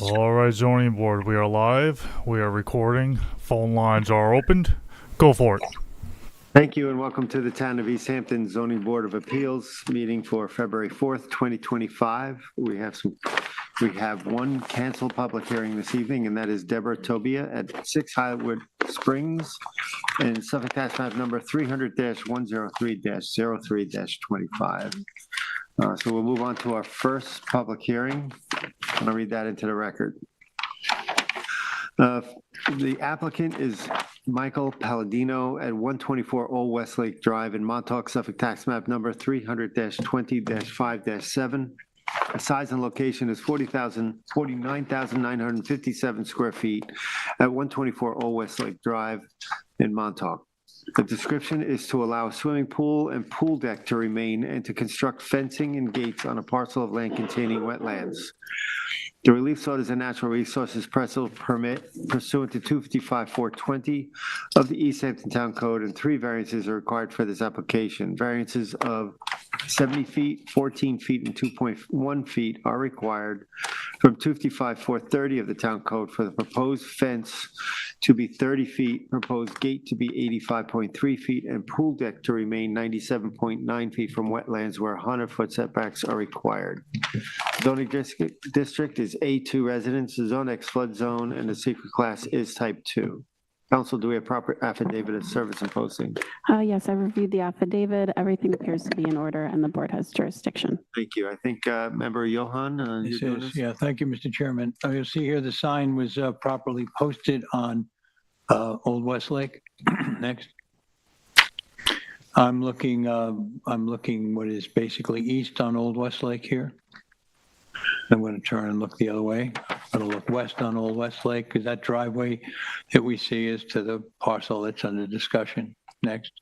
All right, zoning board, we are live. We are recording. Phone lines are opened. Go for it. Thank you and welcome to the Town of East Hampton Zoning Board of Appeals meeting for February 4th, 2025. We have one canceled public hearing this evening, and that is Deborah Tobia at 6 Highwood Springs in Suffolk Tax Map number 300-103-03-25. So we'll move on to our first public hearing. I'm going to read that into the record. The applicant is Michael Palladino at 124 Old Westlake Drive in Montauk, Suffolk Tax Map number 300-20-5-7. The size and location is 49,957 square feet at 124 Old Westlake Drive in Montauk. The description is to allow a swimming pool and pool deck to remain and to construct fencing and gates on a parcel of land containing wetlands. The relief sought is a natural resources permit pursuant to 255-420 of the East Hampton Town Code, and 3 variances are required for this application. Variances of 70 feet, 14 feet, and 2.1 feet are required from 255-430 of the Town Code for the proposed fence to be 30 feet, proposed gate to be 85.3 feet, and pool deck to remain 97.9 feet from wetlands where 100-foot setbacks are required. Zoning district is A2 residence, the Zone X flood zone, and the secret class is type 2. Council, do we have proper affidavit of service and posting? Yes, I reviewed the affidavit. Everything appears to be in order and the board has jurisdiction. Thank you. I think Member Johan, you're doing this? Yeah, thank you, Mr. Chairman. You'll see here the sign was properly posted on Old Westlake. Next. I'm looking what is basically east on Old Westlake here. I'm going to turn and look the other way. I'm going to look west on Old Westlake because that driveway that we see is to the parcel that's under discussion. Next.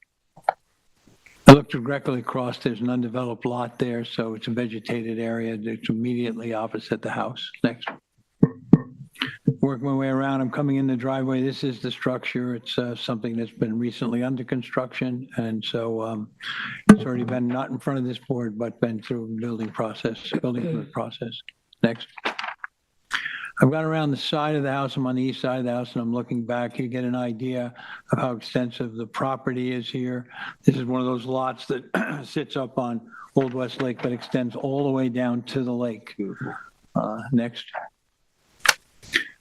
I looked directly across. There's an undeveloped lot there, so it's a vegetated area that's immediately opposite the house. Next. Work my way around. I'm coming in the driveway. This is the structure. It's something that's been recently under construction, and so it's already been not in front of this board, but been through building permit process. Next. I've gone around the side of the house. I'm on the east side of the house, and I'm looking back. You get an idea of how extensive the property is here. This is one of those lots that sits up on Old Westlake, but extends all the way down to the lake. Next.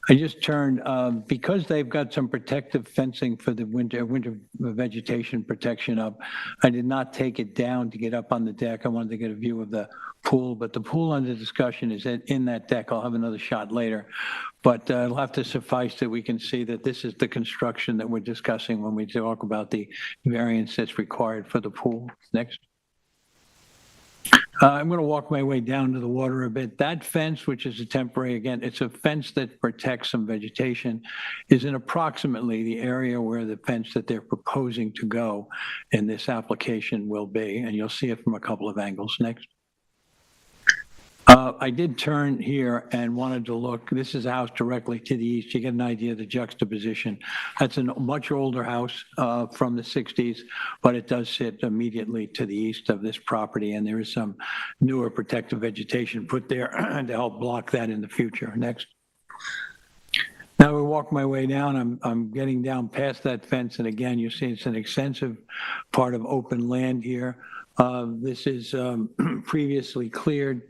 I just turned, because they've got some protective fencing for the winter vegetation protection up, I did not take it down to get up on the deck. I wanted to get a view of the pool, but the pool under discussion is in that deck. I'll have another shot later, but it'll have to suffice that we can see that this is the construction that we're discussing when we talk about the variance that's required for the pool. Next. I'm going to walk my way down to the water a bit. That fence, which is a temporary, again, it's a fence that protects some vegetation, is in approximately the area where the fence that they're proposing to go in this application will be, and you'll see it from a couple of angles. Next. I did turn here and wanted to look. This is a house directly to the east. You get an idea of the juxtaposition. That's a much older house from the 60s, but it does sit immediately to the east of this property, and there is some newer protective vegetation put there to help block that in the future. Next. Now we walk my way down. I'm getting down past that fence, and again, you see it's an extensive part of open land here. This is previously cleared.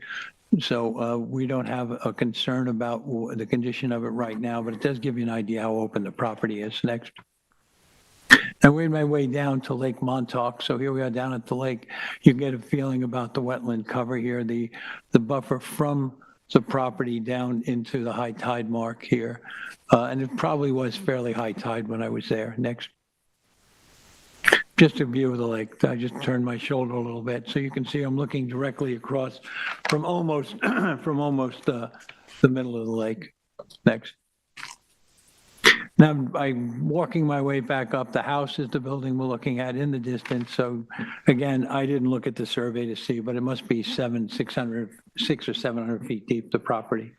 So we don't have a concern about the condition of it right now, but it does give you an idea how open the property is. Next. I made my way down to Lake Montauk. So here we are down at the lake. You get a feeling about the wetland cover here, the buffer from the property down into the high tide mark here. And it probably was fairly high tide when I was there. Next. Just a view of the lake. I just turned my shoulder a little bit so you can see I'm looking directly across from almost the middle of the lake. Next. Now I'm walking my way back up. The house is the building we're looking at in the distance. So again, I didn't look at the survey to see, but it must be 600 or 700 feet deep, the property.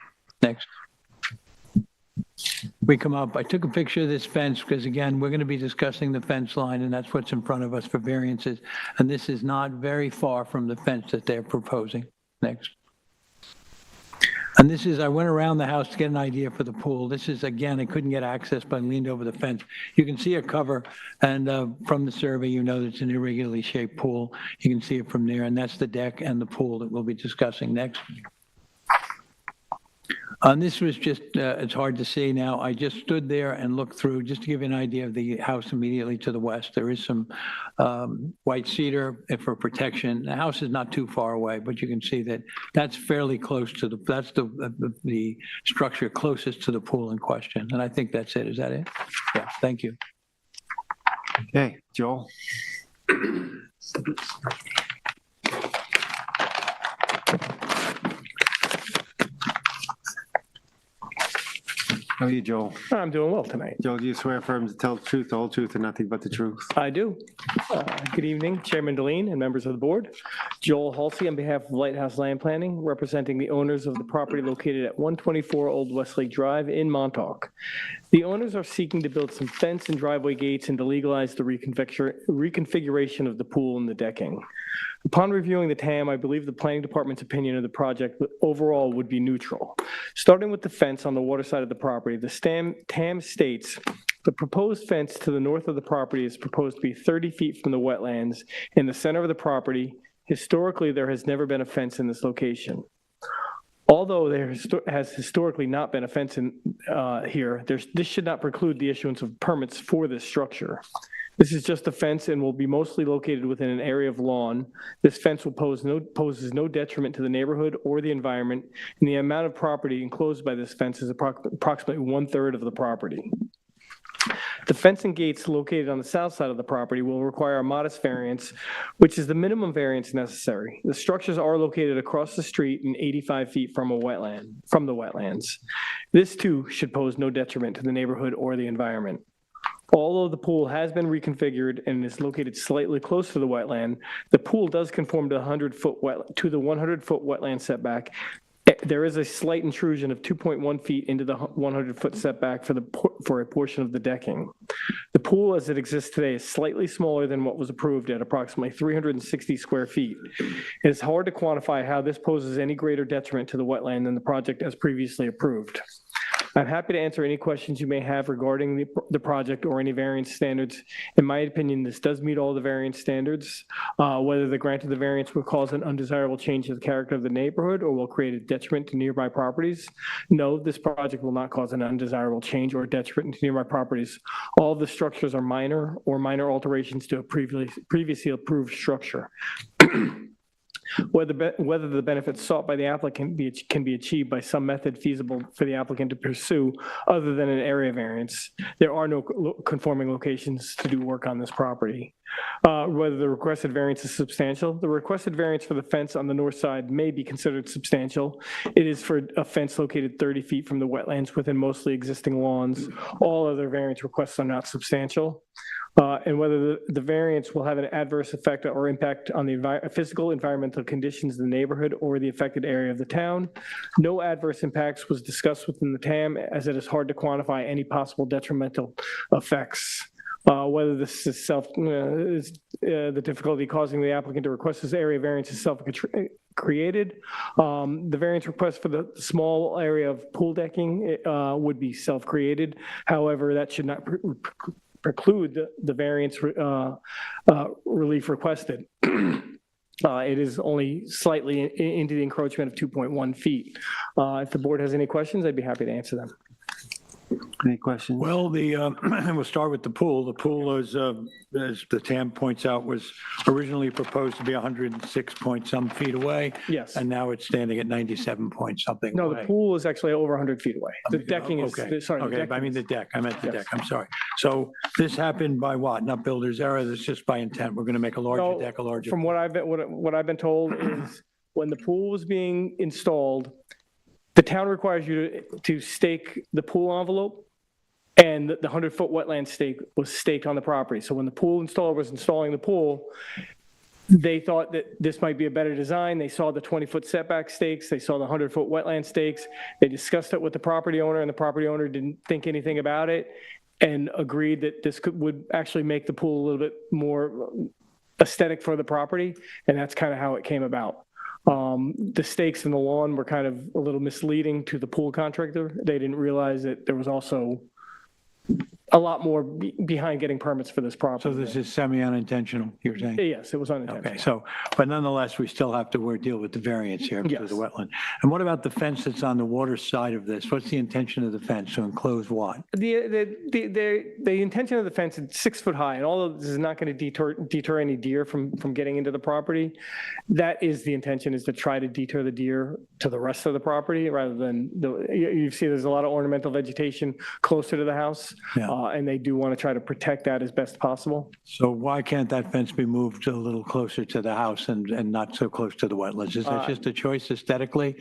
Next. We come up, I took a picture of this fence because again, we're going to be discussing the fence line and that's what's in front of us for variances. And this is not very far from the fence that they're proposing. Next. And this is, I went around the house to get an idea for the pool. This is, again, I couldn't get access, but I leaned over the fence. You can see a cover, and from the survey, you know that it's an irregularly shaped pool. You can see it from there, and that's the deck and the pool that we'll be discussing next. And this was just, it's hard to see now. I just stood there and looked through, just to give you an idea of the house immediately to the west. There is some white cedar for protection. The house is not too far away, but you can see that that's fairly close to the, that's the structure closest to the pool in question. And I think that's it. Is that it? Yeah, thank you. Okay, Joel? How are you, Joel? I'm doing well tonight. Joel, do you swear affirm to tell the truth, the whole truth, and nothing but the truth? I do. Good evening, Chairman Deline and members of the board. Joel Halsey on behalf of Lighthouse Land Planning, representing the owners of the property located at 124 Old Westlake Drive in Montauk. The owners are seeking to build some fence and driveway gates and to legalize the reconfiguration of the pool and the decking. Upon reviewing the TAM, I believe the planning department's opinion of the project overall would be neutral. Starting with the fence on the water side of the property, the TAM states the proposed fence to the north of the property is proposed to be 30 feet from the wetlands in the center of the property. Historically, there has never been a fence in this location. Although there has historically not been a fence in here, this should not preclude the issuance of permits for this structure. This is just a fence and will be mostly located within an area of lawn. This fence will poses no detriment to the neighborhood or the environment, and the amount of property enclosed by this fence is approximately 1/3 of the property. The fence and gates located on the south side of the property will require a modest variance, which is the minimum variance necessary. The structures are located across the street and 85 feet from the wetlands. This too should pose no detriment to the neighborhood or the environment. Although the pool has been reconfigured and is located slightly close to the wetland, the pool does conform to the 100-foot wetland setback. There is a slight intrusion of 2.1 feet into the 100-foot setback for a portion of the decking. The pool as it exists today is slightly smaller than what was approved at approximately 360 square feet. It is hard to quantify how this poses any greater detriment to the wetland than the project as previously approved. I'm happy to answer any questions you may have regarding the project or any variance standards. In my opinion, this does meet all the variance standards. Whether the grant of the variance will cause an undesirable change to the character of the neighborhood or will create a detriment to nearby properties. No, this project will not cause an undesirable change or detriment to nearby properties. All of the structures are minor or minor alterations to a previously approved structure. Whether the benefits sought by the applicant can be achieved by some method feasible for the applicant to pursue other than an area variance. There are no conforming locations to do work on this property. Whether the requested variance is substantial. The requested variance for the fence on the north side may be considered substantial. It is for a fence located 30 feet from the wetlands within mostly existing lawns. All other variance requests are not substantial. And whether the variance will have an adverse effect or impact on the physical environmental conditions in the neighborhood or the affected area of the town. No adverse impacts was discussed within the TAM, as it is hard to quantify any possible detrimental effects. Whether this is the difficulty causing the applicant to request this area variance is self-created. The variance request for the small area of pool decking would be self-created. However, that should not preclude the variance relief requested. It is only slightly into the encroachment of 2.1 feet. If the board has any questions, I'd be happy to answer them. Any questions? Well, we'll start with the pool. The pool is, as the TAM points out, was originally proposed to be 106 point some feet away. Yes. And now it's standing at 97 point something No, away. the pool is actually over 100 feet away. The decking is, Okay. sorry. the Okay, decking I mean is- the deck. I meant the Yes. deck. I'm sorry. So this happened by what? Not builder's error? This is just by intent. We're going to make a larger No, deck, a larger. From what I've been told is when the pool was being installed, the town requires you to stake the pool envelope, and the 100-foot wetland stake was staked on the property. So when the pool installer was installing the pool, they thought that this might be a better design. They saw the 20-foot setback stakes. They saw the 100-foot wetland stakes. They discussed it with the property owner, and the property owner didn't think anything about it and agreed that this would actually make the pool a little bit more aesthetic for the property, and that's kind of how it came about. The stakes in the lawn were kind of a little misleading to the pool contractor. They didn't realize that there was also a lot more behind getting permits for this property. So this is semi-unintentional, you're saying? Yes, it was unintentional. Okay, so, but nonetheless, we still have to deal with the variance here because of the wetland. And what about the fence that's on the water side of this? What's the intention of the fence? To enclose what? The intention of the fence is 6 foot high, and although this is not going to deter any deer from getting into the property, that is the intention, is to try to deter the deer to the rest of the property rather than you see there's a lot of ornamental vegetation closer to the house, Yeah. and they do want to try to protect that as best possible. So why can't that fence be moved a little closer to the house and not so close to the wetlands? Is that just a choice aesthetically?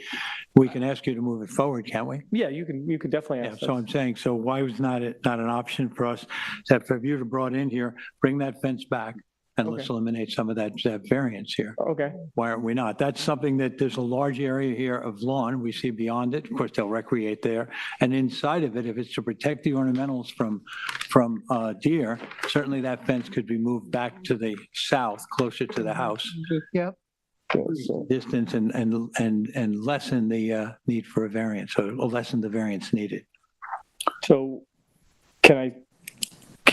We can ask you to move it forward, can't we? Yeah, you could definitely Yeah, ask so that. I'm saying, so why was not an option for us to have you to brought in here, bring that fence back, and let's Okay. eliminate some of that variance here? Okay. Why aren't we not? That's something that there's a large area here of lawn. We see beyond it. Of course, they'll recreate there. And inside of it, if it's to protect the ornamentals from deer, certainly that fence could be moved back to the south, closer to the house. Yep. Distance and lessen the need for a variance, or lessen the variance needed. So can I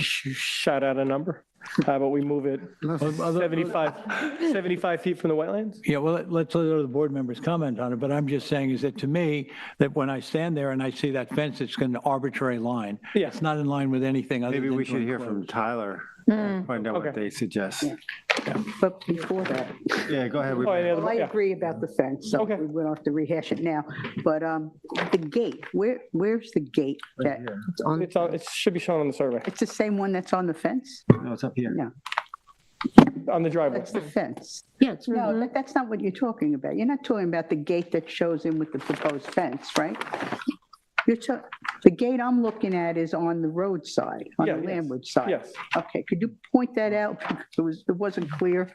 shout out a number? How about we move it 75 feet from the wetlands? Yeah, well, let's let the board members comment on it, but I'm just saying is that to me, that when I stand there and I see that fence, it's an arbitrary line. Yeah. It's not in line with anything other than. Maybe we to should hear enclose. from Tyler, and find out Okay. what they suggest. But before that, Yeah, go ahead. Oh, any other- well, I yeah. agree about the fence, so Okay. we don't have to rehash it now. But the gate, where's the gate? That it's on? It should be shown on the survey, It's the same one that's on the fence? No, it's up here. No, on the driveway. that's the fence. Yeah, it's No, that's not what you're talking about. You're not talking about the gate that shows in with the proposed fence, right? The gate I'm looking at is on the roadside, on Yeah, the yes. landward side. Yes. Okay, could you point that out? Because it wasn't clear.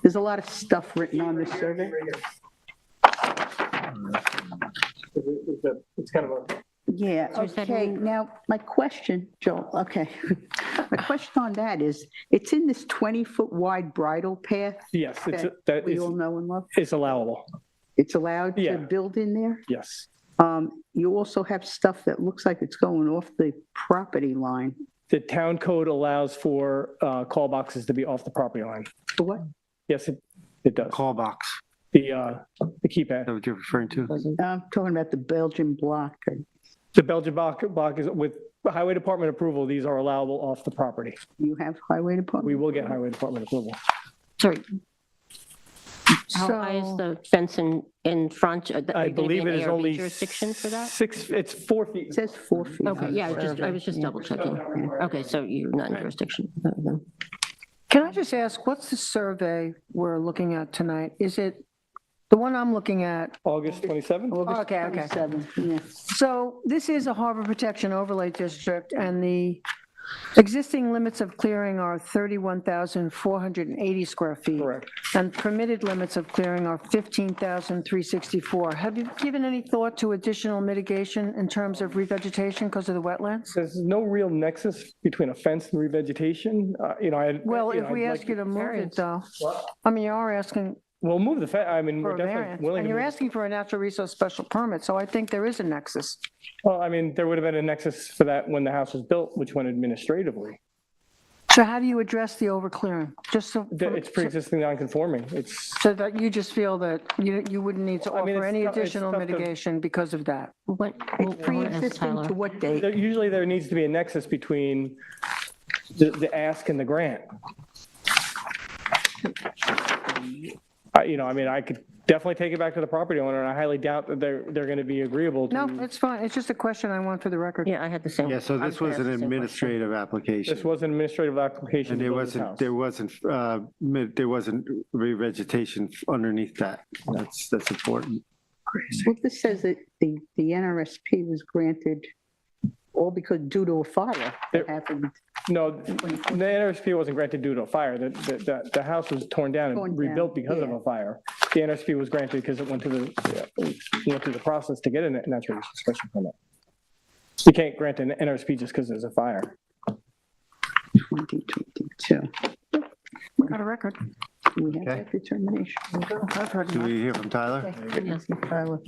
There's a lot of stuff written on this survey. It's kind of a. Yeah, So is that okay, in- now, my question, Joel, okay. My question on that is, it's in this 20-foot wide bridle path Yes, that we all it's know and love? allowable. It's allowed Yeah. to build in there? Yes. You also have stuff that looks like it's going off the property line. The town code allows for call boxes to be off the property line. For what? Yes, it does. Call box, The keypad. is that what you're referring to? I'm talking about the Belgian block. The Belgian block is with highway department approval. These are allowable off the property. You have highway We department? will get highway department approval. Sorry. How high is the fence in front? Are I you gonna be believe in it is ARB only jurisdiction for that? it's 4 It feet. says 4 feet. Okay, on yeah, the I was just survey. double checking. Okay, so you're not in jurisdiction. Can I just ask, what's the survey we're looking at tonight? Is it, the one I'm looking at? August 27th? August Okay, okay. 27th, yeah. So this is a harbor protection overlay district, and the existing limits of clearing are 31,480 square feet. Correct. And permitted limits of clearing are 15,364. Have you given any thought to additional mitigation in terms of revegetation because of the wetlands? There's no real nexus between a fence and revegetation. Well, if we ask you to move it, though, I mean, you are asking We'll move the fence. I mean, for we're a definitely variance, willing and to you're move. asking for a natural resource special permit, so I think there is a nexus. Well, I mean, there would have been a nexus for that when the house was built, which went administratively. So how do you address the overclearing? Just so, It's pre-existing non-conforming. It's, so that you just feel that you wouldn't need to I mean, offer it's any tough- it's additional tough to- mitigation because of that? What, It's ask pre-existing Tyler. to what date? usually there needs to be a nexus between the ask and the grant. I mean, I could definitely take it back to the property owner, and I highly doubt that they're going to be agreeable to. No, it's fine. It's just a question I want for the record. Yeah, I had the same. Yeah, so I this gonna was ask an the same question. administrative application. This was an administrative application. And to there build this house. wasn't revegetation underneath that. That's important. Well, this says that the NRSP was granted all because due to a fire that happened. No, the NRSP wasn't granted due to a fire. The house was torn down Torn and down, rebuilt because of yeah. a fire. The NRSP was granted because it went through the process to get a natural resource special permit. You can't grant an NRSP just because there's a fire. 2022. Got a record. Do we have Okay. that determination? I've heard Do enough. we hear from Tyler? Yes. Tyler.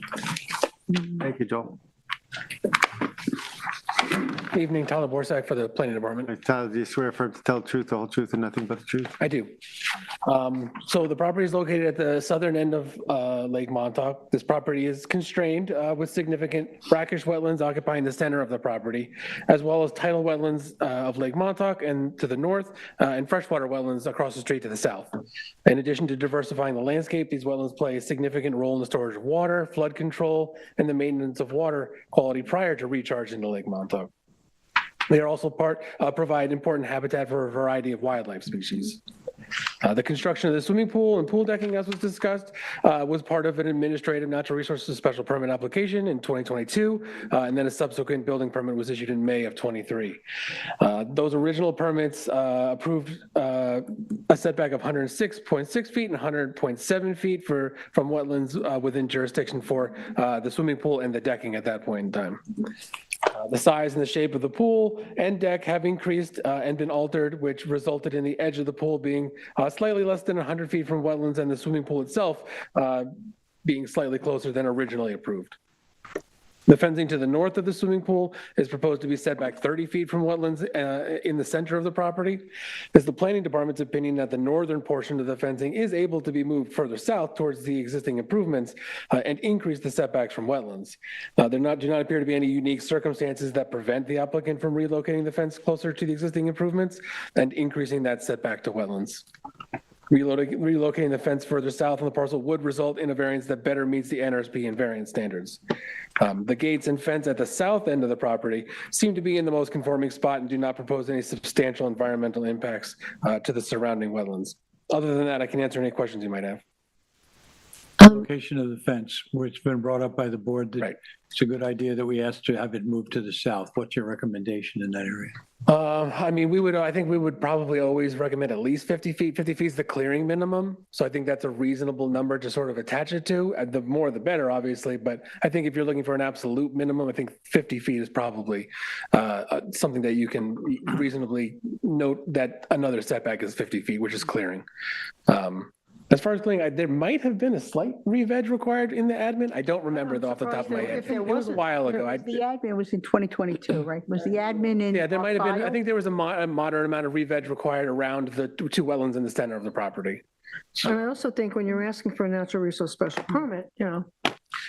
Thank you, Joel. Evening, Tyler Borsak for the Planning Department. Tyler, do you swear firm to tell the truth, the whole truth, and nothing but the truth? I do. So the property is located at the southern end of Lake Montauk. This property is constrained with significant brackish wetlands occupying the center of the property, as well as tidal wetlands of Lake Montauk and to the north, and freshwater wetlands across the street to the south. In addition to diversifying the landscape, these wetlands play a significant role in the storage of water, flood control, and the maintenance of water quality prior to recharge into Lake Montauk. They are also provide important habitat for a variety of wildlife species. The construction of the swimming pool and pool decking, as was discussed, was part of an administrative natural resources special permit application in 2022, and then a subsequent building permit was issued in May of 23. Those original permits approved a setback of 106.6 feet and 100.7 feet from wetlands within jurisdiction for the swimming pool and the decking at that point in time. The size and the shape of the pool and deck have increased and been altered, which resulted in the edge of the pool being slightly less than 100 feet from wetlands and the swimming pool itself being slightly closer than originally approved. The fencing to the north of the swimming pool is proposed to be set back 30 feet from wetlands in the center of the property. It's the planning department's opinion that the northern portion of the fencing is able to be moved further south towards the existing improvements and increase the setbacks from wetlands. There do not appear to be any unique circumstances that prevent the applicant from relocating the fence closer to the existing improvements and increasing that setback to wetlands. Relocating the fence further south on the parcel would result in a variance that better meets the NRSP and variance standards. The gates and fence at the south end of the property seem to be in the most conforming spot and do not propose any substantial environmental impacts to the surrounding wetlands. Other than that, I can answer any questions you might have. Location of the fence, where it's been brought up by the board, that Right. it's a good idea that we asked to have it moved to the south. What's your recommendation in that area? I mean, I think we would probably always recommend at least 50 feet. 50 feet is the clearing minimum. So I think that's a reasonable number to sort of attach it to. The more the better, obviously. But I think if you're looking for an absolute minimum, I think 50 feet is probably something that you can reasonably note that another setback is 50 feet, which is clearing. As far as clearing, there might have been a slight re-veg required in the admin. I don't remember though off the top of my head. if there It was a while ago. The admin was in 2022, right? Was the admin in? Yeah, there might have been, I file? think there was a moderate amount of re-veg required around the two wetlands in the center of the property. And I also think when you're asking for a natural resource special permit,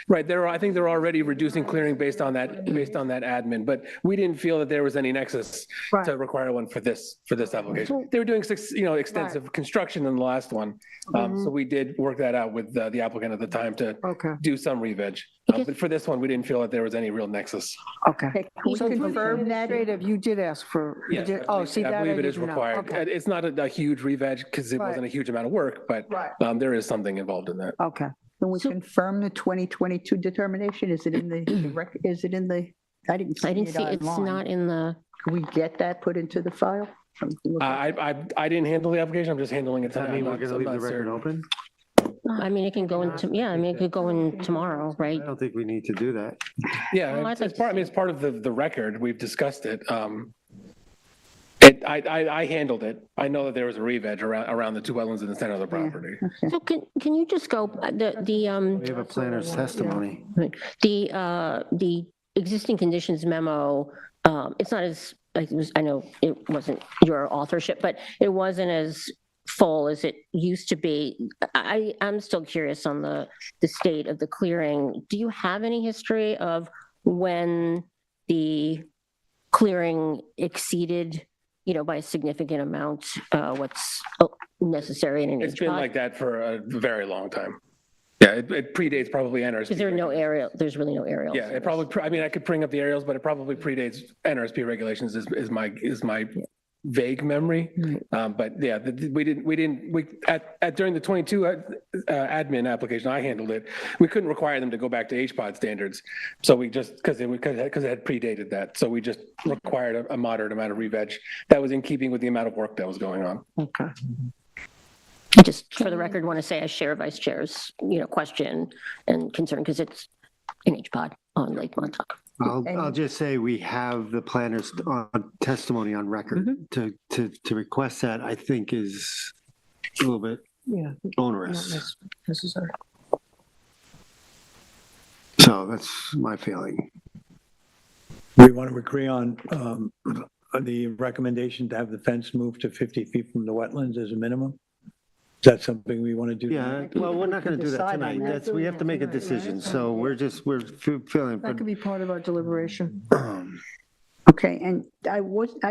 Right, I think they're already reducing clearing based on that admin, but we didn't feel that there was any nexus Right. to require one for this application. They were doing extensive construction in the last one. So we did work that out with the applicant at the time to okay, do some re-veg. But for this one, we didn't feel that there was any real nexus. okay. Okay, can we So for confirm that? administrative, you did ask for, you Yes, did, oh, see that I I believe it is didn't know. required. Okay, It's not a huge re-veg because it Right. wasn't a huge amount of work, but Right. there is something involved in that. okay. Can we confirm the 2022 determination? Is it in the, is it in the, I didn't see I didn't it see, it's online. not in the, Can we get that put into the file? I didn't handle the application. I'm just handling it Does that tonight. mean we're I'm going to leave not the record certain. open? I mean, it can go into, yeah, I mean, it could go in tomorrow, right? I don't think we need to do that. Yeah, Well, I'd it's like to part, I mean, see it's part of the record. We've discussed it. I handled it. I know that there was a re-veg around the two wetlands in the center of the property. So can you just go, We have a planner's testimony. the existing conditions memo, it's not as, like, I know it wasn't your authorship, but it wasn't as full as it used to be. I'm still curious on the state of the clearing. Do you have any history of when the clearing exceeded, by a significant amount, what's necessary in an It's been HPOD? like that for a very long time. Yeah, it predates probably NRSP. Is there no aerial, there's really no aerial? Yeah, it probably, I mean, I could bring up the aerials, but it probably predates NRSP regulations is my vague memory. But yeah, during the 22 admin application, I handled it. We couldn't require them to go back to HPOD standards. So we just, because it had predated that. So we just required a moderate amount of re-veg that was in keeping with the amount of work that was going on. Okay. I just, for the record, want to say I share Vice Chair's, question and concern because it's an HPOD on Lake Montauk. I'll just say we have the planner's testimony on record. To request that, I think is a little bit Yeah, not onerous. necessary. So that's my feeling. We want to agree on the recommendation to have the fence moved to 50 feet from the wetlands as a minimum? Is that something we want to do? Yeah, well, we're not going to do that Decide on tonight. that. That's, we have to make a decision, so we're feeling. That could be part of our deliberation. Okay, and I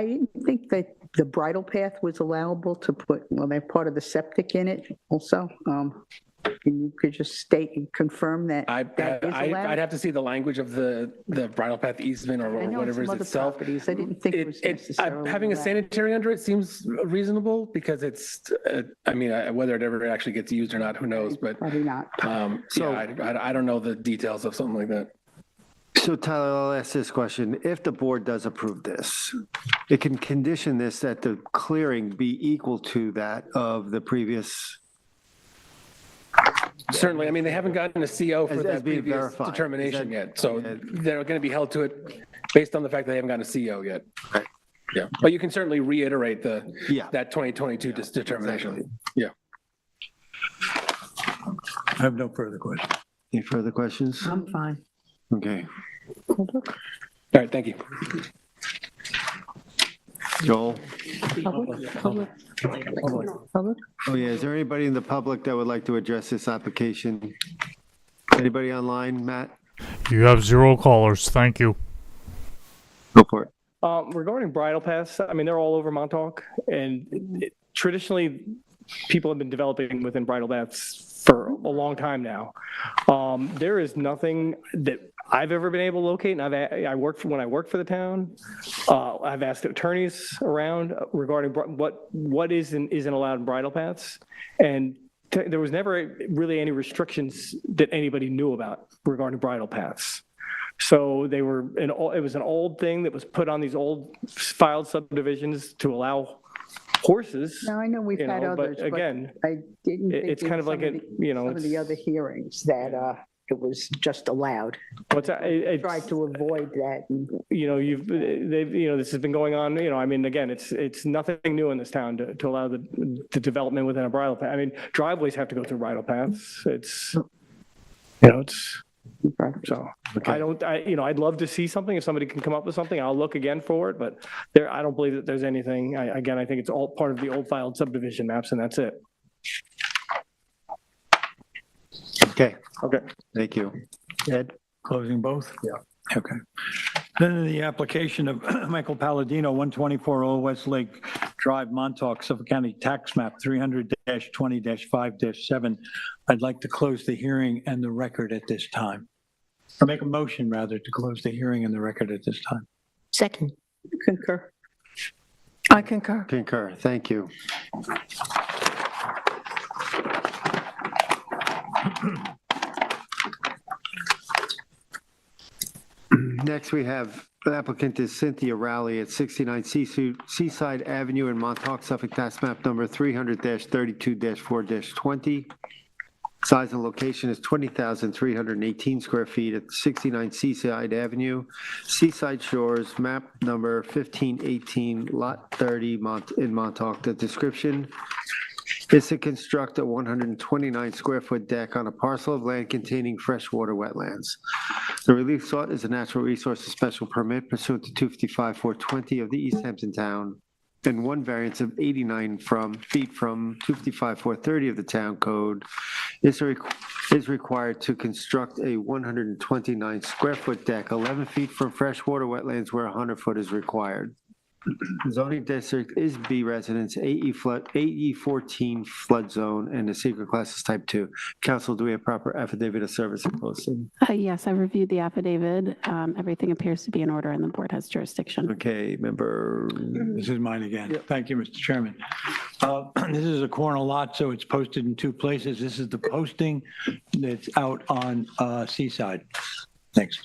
didn't think that the bridle path was allowable to put, well, they're part of the septic in it also. And you could just state and confirm that that is I'd allowed? have to see the language of the bridle path easement or I know whatever some is other itself. properties, I didn't think it was necessarily Having a allowed. sanitary under it seems reasonable because it's, I mean, whether it ever actually gets used or not, who knows? But Probably not. So- I don't know the details of something like that. So Tyler, I'll ask this question. If the board does approve this, it can condition this that the clearing be equal to that of the previous, Certainly, I mean, they haven't gotten a CO for As that being previous verified. Is determination that- yet. So they're going to be held to it based on the fact that they haven't gotten a CO yet. Right. Yeah, but you can certainly reiterate Yeah. that 2022 determination. Yeah. I have no further questions. Any further questions? I'm fine. Okay. All right, thank you. Joel? Public. Oh, yeah, is there anybody in the public that would like to address this application? Anybody online, Matt? You have 0 callers. Thank you. Go for it. Regarding bridle paths, I mean, they're all over Montauk, and traditionally, people have been developing within bridle paths for a long time now. There is nothing that I've ever been able to locate, and when I worked for the town, I've asked attorneys around regarding what is and isn't allowed in bridle paths, and there was never really any restrictions that anybody knew about regarding bridle paths. So it was an old thing that was put on these old filed subdivisions to allow horses. Now, I know we've had others, But again, I didn't think it's in kind of like some a, of the other hearings that it was just allowed. what's that? Tried to avoid that. and- This has been going on, I mean, again, it's nothing new in this town to allow the development within a bridle path. I mean, driveways have to go through bridle paths. So I'd love to see something. If somebody can come up with something, I'll look again for it, but I don't believe that there's anything. I think it's all part of the old filed subdivision maps, and that's it. Okay, Okay. thank you. Ed? Closing both? Yeah. Okay. Then the application of Michael Palladino, 124 Old West Lake Drive, Montauk, Suffolk County Tax Map 300-20-5-7. I'd like to close the hearing and the record at this time. Or make a motion, rather, to close the hearing and the record at this time. Second. Concur. I concur. Concur, thank you. Next, we have the applicant is Cynthia Rowley at 69 Seaside Avenue in Montauk, Suffolk, tax map number 300-32-4-20. Size and location is 20,318 square feet at 69 Seaside Avenue, Seaside Shores, map number 1518, lot 30 in Montauk. The description is to construct a 129 square foot deck on a parcel of land containing freshwater wetlands. The relief sought is a natural resources special permit pursuant to 255-420 of the East Hampton Town, and one variance of 89 feet from 255-430 of the Town Code is required to construct a 129 square foot deck 11 feet from freshwater wetlands where 100 foot is required. Zoning district is B residence, AE 14 flood zone, and the secret class is type 2. Council, do we have proper affidavit of service and posting? Yes, I reviewed the affidavit. Everything appears to be in order and the board has jurisdiction. Okay, member, This is mine again. Thank you, Mr. Chairman. This is a corner lot, so it's posted in 2 places. This is the posting that's out on Seaside. Thanks.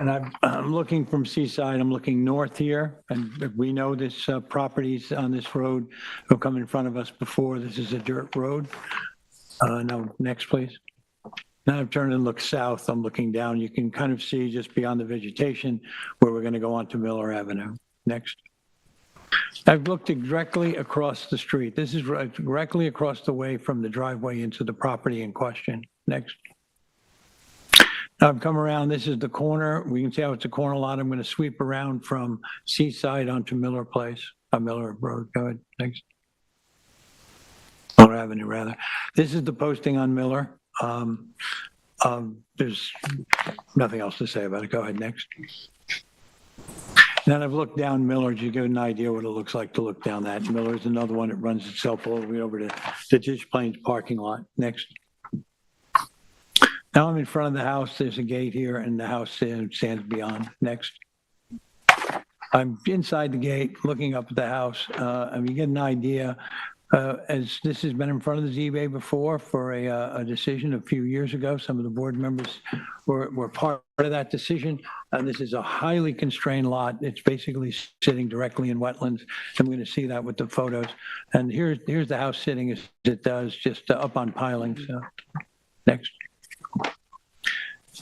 And I'm looking from Seaside, I'm looking north here, and we know this properties on this road have come in front of us before. This is a dirt road. No, next, please. Now I've turned and looked south. I'm looking down. You can kind of see just beyond the vegetation where we're going to go onto Miller Avenue. Next. I've looked directly across the street. This is directly across the way from the driveway into the property in question. Next. Now I've come around, this is the corner. We can see how it's a corner lot. I'm going to sweep around from Seaside onto Miller Place, Miller Road. Go ahead, next. Miller Avenue, rather. This is the posting on Miller. There's nothing else to say about it. Go ahead, next. Then I've looked down Miller to get an idea what it looks like to look down that. Miller's another one that runs itself all the way over to the Ditch Plains parking lot. Next. Now I'm in front of the house. There's a gate here and the house stands beyond. Next. I'm inside the gate looking up at the house. And you get an idea, as this has been in front of the ZBA before for a decision a few years ago. Some of the board members were part of that decision. And this is a highly constrained lot. It's basically sitting directly in wetlands. I'm going to see that with the photos. And here's the house sitting as it does, just up on pilings. So, next.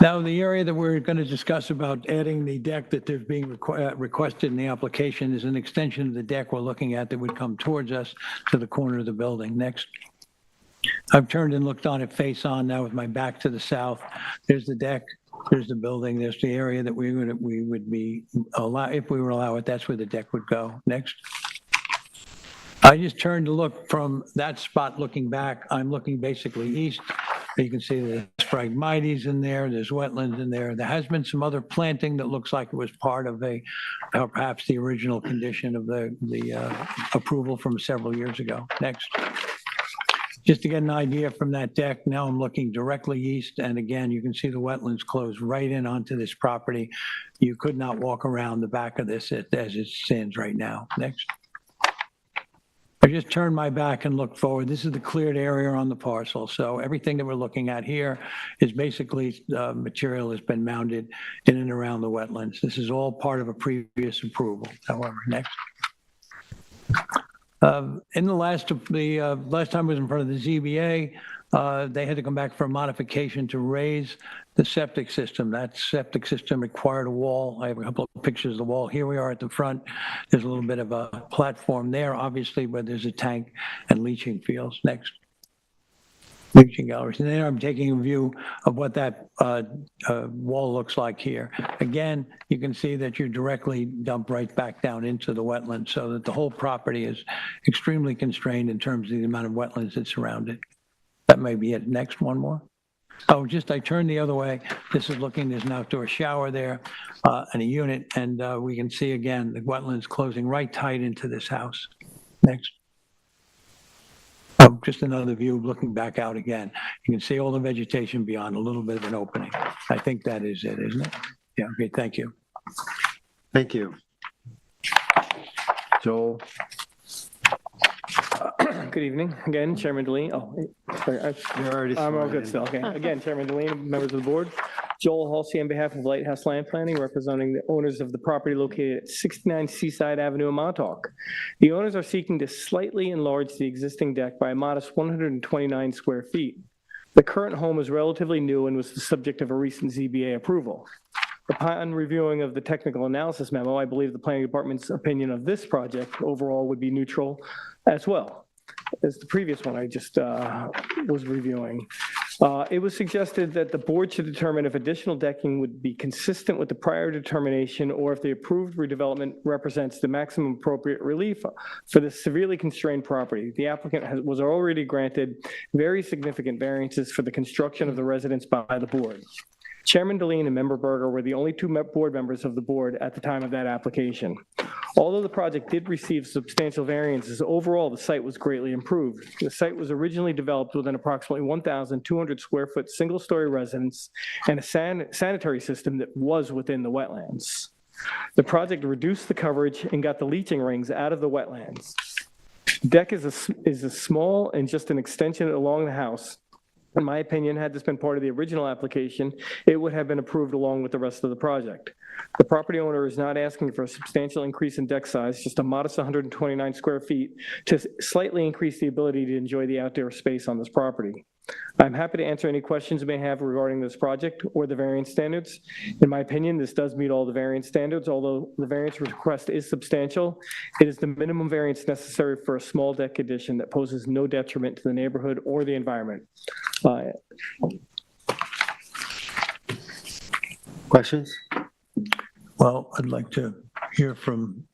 Now, the area that we're going to discuss about adding the deck that there's being requested in the application is an extension of the deck we're looking at that would come towards us to the corner of the building. Next. I've turned and looked on it face on now with my back to the south. There's the deck. There's the building. There's the area that we would be if we were allowed it. That's where the deck would go. Next. I just turned to look from that spot looking back. I'm looking basically east. You can see there's phragmites in there, there's wetlands in there. There has been some other planting that looks like it was part of perhaps the original condition of the approval from several years ago. Next. Just to get an idea from that deck, now I'm looking directly east, and again, you can see the wetlands close right in onto this property. You could not walk around the back of this as it stands right now. Next. I just turned my back and looked forward. This is the cleared area on the parcel. So everything that we're looking at here is basically material has been mounted in and around the wetlands. This is all part of a previous approval. However, next. In the last time I was in front of the ZBA, they had to come back for a modification to raise the septic system. That septic system required a wall. I have a couple of pictures of the wall. Here we are at the front. There's a little bit of a platform there, obviously, where there's a tank and leaching fields. Next. Leaching galleries. And there I'm taking a view of what that wall looks like here. Again, you can see that you're directly dumped right back down into the wetlands, so that the whole property is extremely constrained in terms of the amount of wetlands that surround it. That may be it. Next, one more. Oh, I turned the other way. This is looking, there's an outdoor shower there and a unit, and we can see again the wetlands closing right tight into this house. Next. Oh, just another view looking back out again. You can see all the vegetation beyond, a little bit of an opening. I think that is it, isn't it? Yeah, okay, thank you. Thank you. Joel? Good evening. Again, Chairman Deline. Oh, sorry, You're already I'm all sworn good in. still. Okay. Again, Chairman Deline, members of the board. Joel Halsey on behalf of Lighthouse Land Planning, representing the owners of the property located at 69 Seaside Avenue in Montauk. The owners are seeking to slightly enlarge the existing deck by a modest 129 square feet. The current home is relatively new and was the subject of a recent ZBA approval. Upon reviewing of the technical analysis memo, I believe the planning department's opinion of this project overall would be neutral as well as the previous one I just was reviewing. It was suggested that the board should determine if additional decking would be consistent with the prior determination or if the approved redevelopment represents the maximum appropriate relief for the severely constrained property. The applicant was already granted very significant variances for the construction of the residence by the board. Chairman Deline and Member Berger were the only two board members of the board at the time of that application. Although the project did receive substantial variances, overall the site was greatly improved. The site was originally developed with an approximately 1,200 square foot single-story residence and a sanitary system that was within the wetlands. The project reduced the coverage and got the leaching rings out of the wetlands. Deck is a small and just an extension along the house. In my opinion, had this been part of the original application, it would have been approved along with the rest of the project. The property owner is not asking for a substantial increase in deck size, just a modest 129 square feet to slightly increase the ability to enjoy the outdoor space on this property. I'm happy to answer any questions you may have regarding this project or the variance standards. In my opinion, this does meet all the variance standards. Although the variance request is substantial, it is the minimum variance necessary for a small deck addition that poses no detriment to the neighborhood or the environment. Questions? Well, I'd like to hear from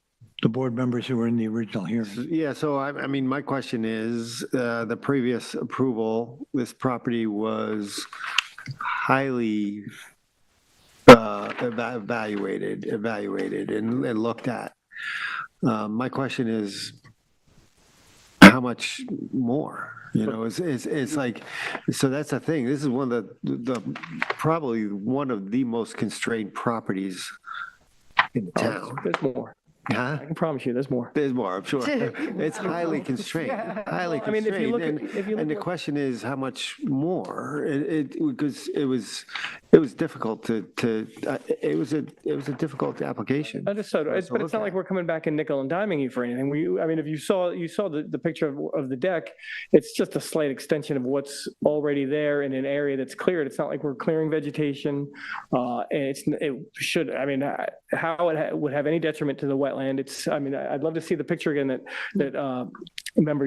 the board members who were in the original hearing. Yeah, so I mean, my question is, the previous approval, this property was highly evaluated and looked at. My question is, how much more? You know, it's like, so that's the thing. This is one of the probably one of the most constrained properties in the town. There's more. Huh? I can promise you, there's more. There's more, I'm sure. It's highly constrained, highly I mean, if you constrained. look at- And the question is, how much more? Because it was difficult it was a difficult application. Understood, to but it's look not like at. we're coming back and nickel and diming you for anything. I mean, if you saw the picture of the deck, it's just a slight extension of what's already there in an area that's cleared. It's not like we're clearing vegetation. It should, I mean, how it would have any detriment to the wetland. I mean, I'd love to see the picture again that member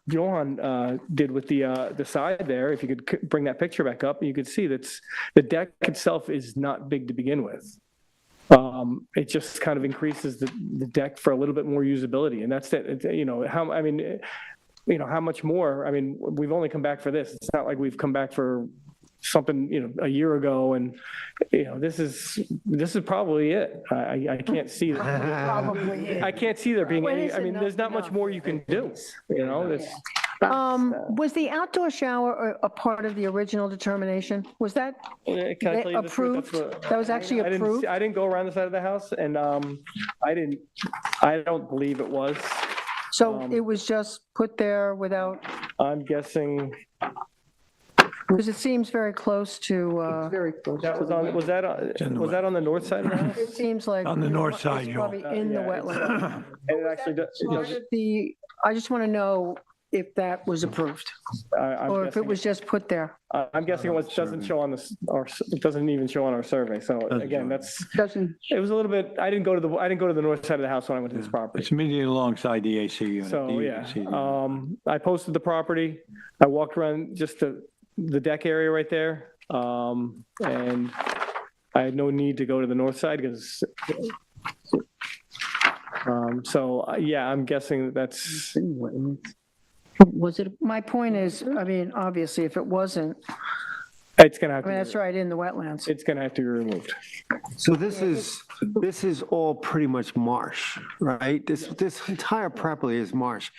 Johan did with the side there. If you could bring that picture back up, you could see that's the deck itself is not big to begin with. It just kind of increases the deck for a little bit more usability, and that's it. You know, how much more? I mean, we've only come back for this. It's not like we've come back for something, you know, a year ago, and you know, this is probably it. I can't see that. Probably is. I can't see there being When any. is I mean, there's not much enough? more you can do. You know, this. Was the outdoor shower a part of the original determination? Was that Can I tell you the truth? approved? That's what- That was actually approved? I didn't go around the side of the house, and I don't believe it was. So it was just put there without, I'm guessing because it seems very close to, Very close. that was on. Was that on the north side of the house? it seems like. On the north side, It's Joel. probably in the Yeah, wetland. And it actually does. I just want to know if that was approved, I'm or if it guessing- was just put there. I'm guessing it doesn't show on it doesn't even show on our survey. So again, Doesn't, it was a little bit. I didn't go to the north side of the house when I went to this property. It's immediately alongside the AC unit. So the yeah, AC unit. I posted the property. I walked around just the deck area right there, and I had no need to go to the north side because. Yeah, I'm guessing that's. Was it, My point is, I mean, obviously, if it wasn't, It's gonna have I mean, to. that's right in the wetlands. It's gonna have to be removed. So this is all pretty much marsh, right? This entire property is marsh.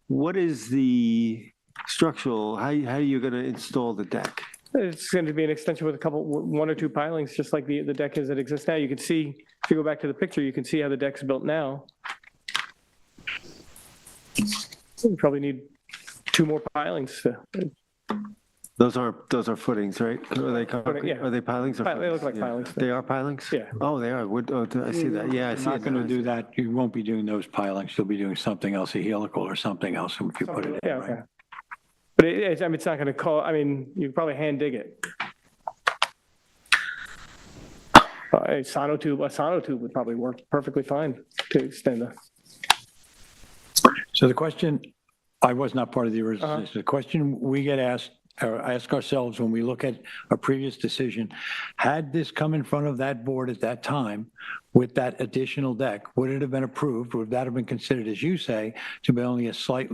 What is the structural, how are you going to install the deck? It's going to be an extension with one or two pilings, just like the deck is that exists now. You can see, if you go back to the picture, you can see how the deck's built now. You probably need two more pilings. Those are footings, right? Are they concrete? yeah. Are they pilings or They footings? look like Yeah. pilings. They are pilings? Yeah. Oh, they are. I see that. Yeah, I You're see not it going to now. do that. You won't be doing those pilings. You'll be doing something else, a helical or something else if you put it in, Yeah, right? okay. But I mean, it's not going to I mean, you could probably hand dig it. A sonotube would probably work perfectly fine to extend the. So the question, I was not part of the original Uh-huh. decision. The question we get asked, or ask ourselves when we look at a previous decision, had this come in front of that board at that time with that additional deck, would it have been approved? Would that have been considered, as you say, to be only a slight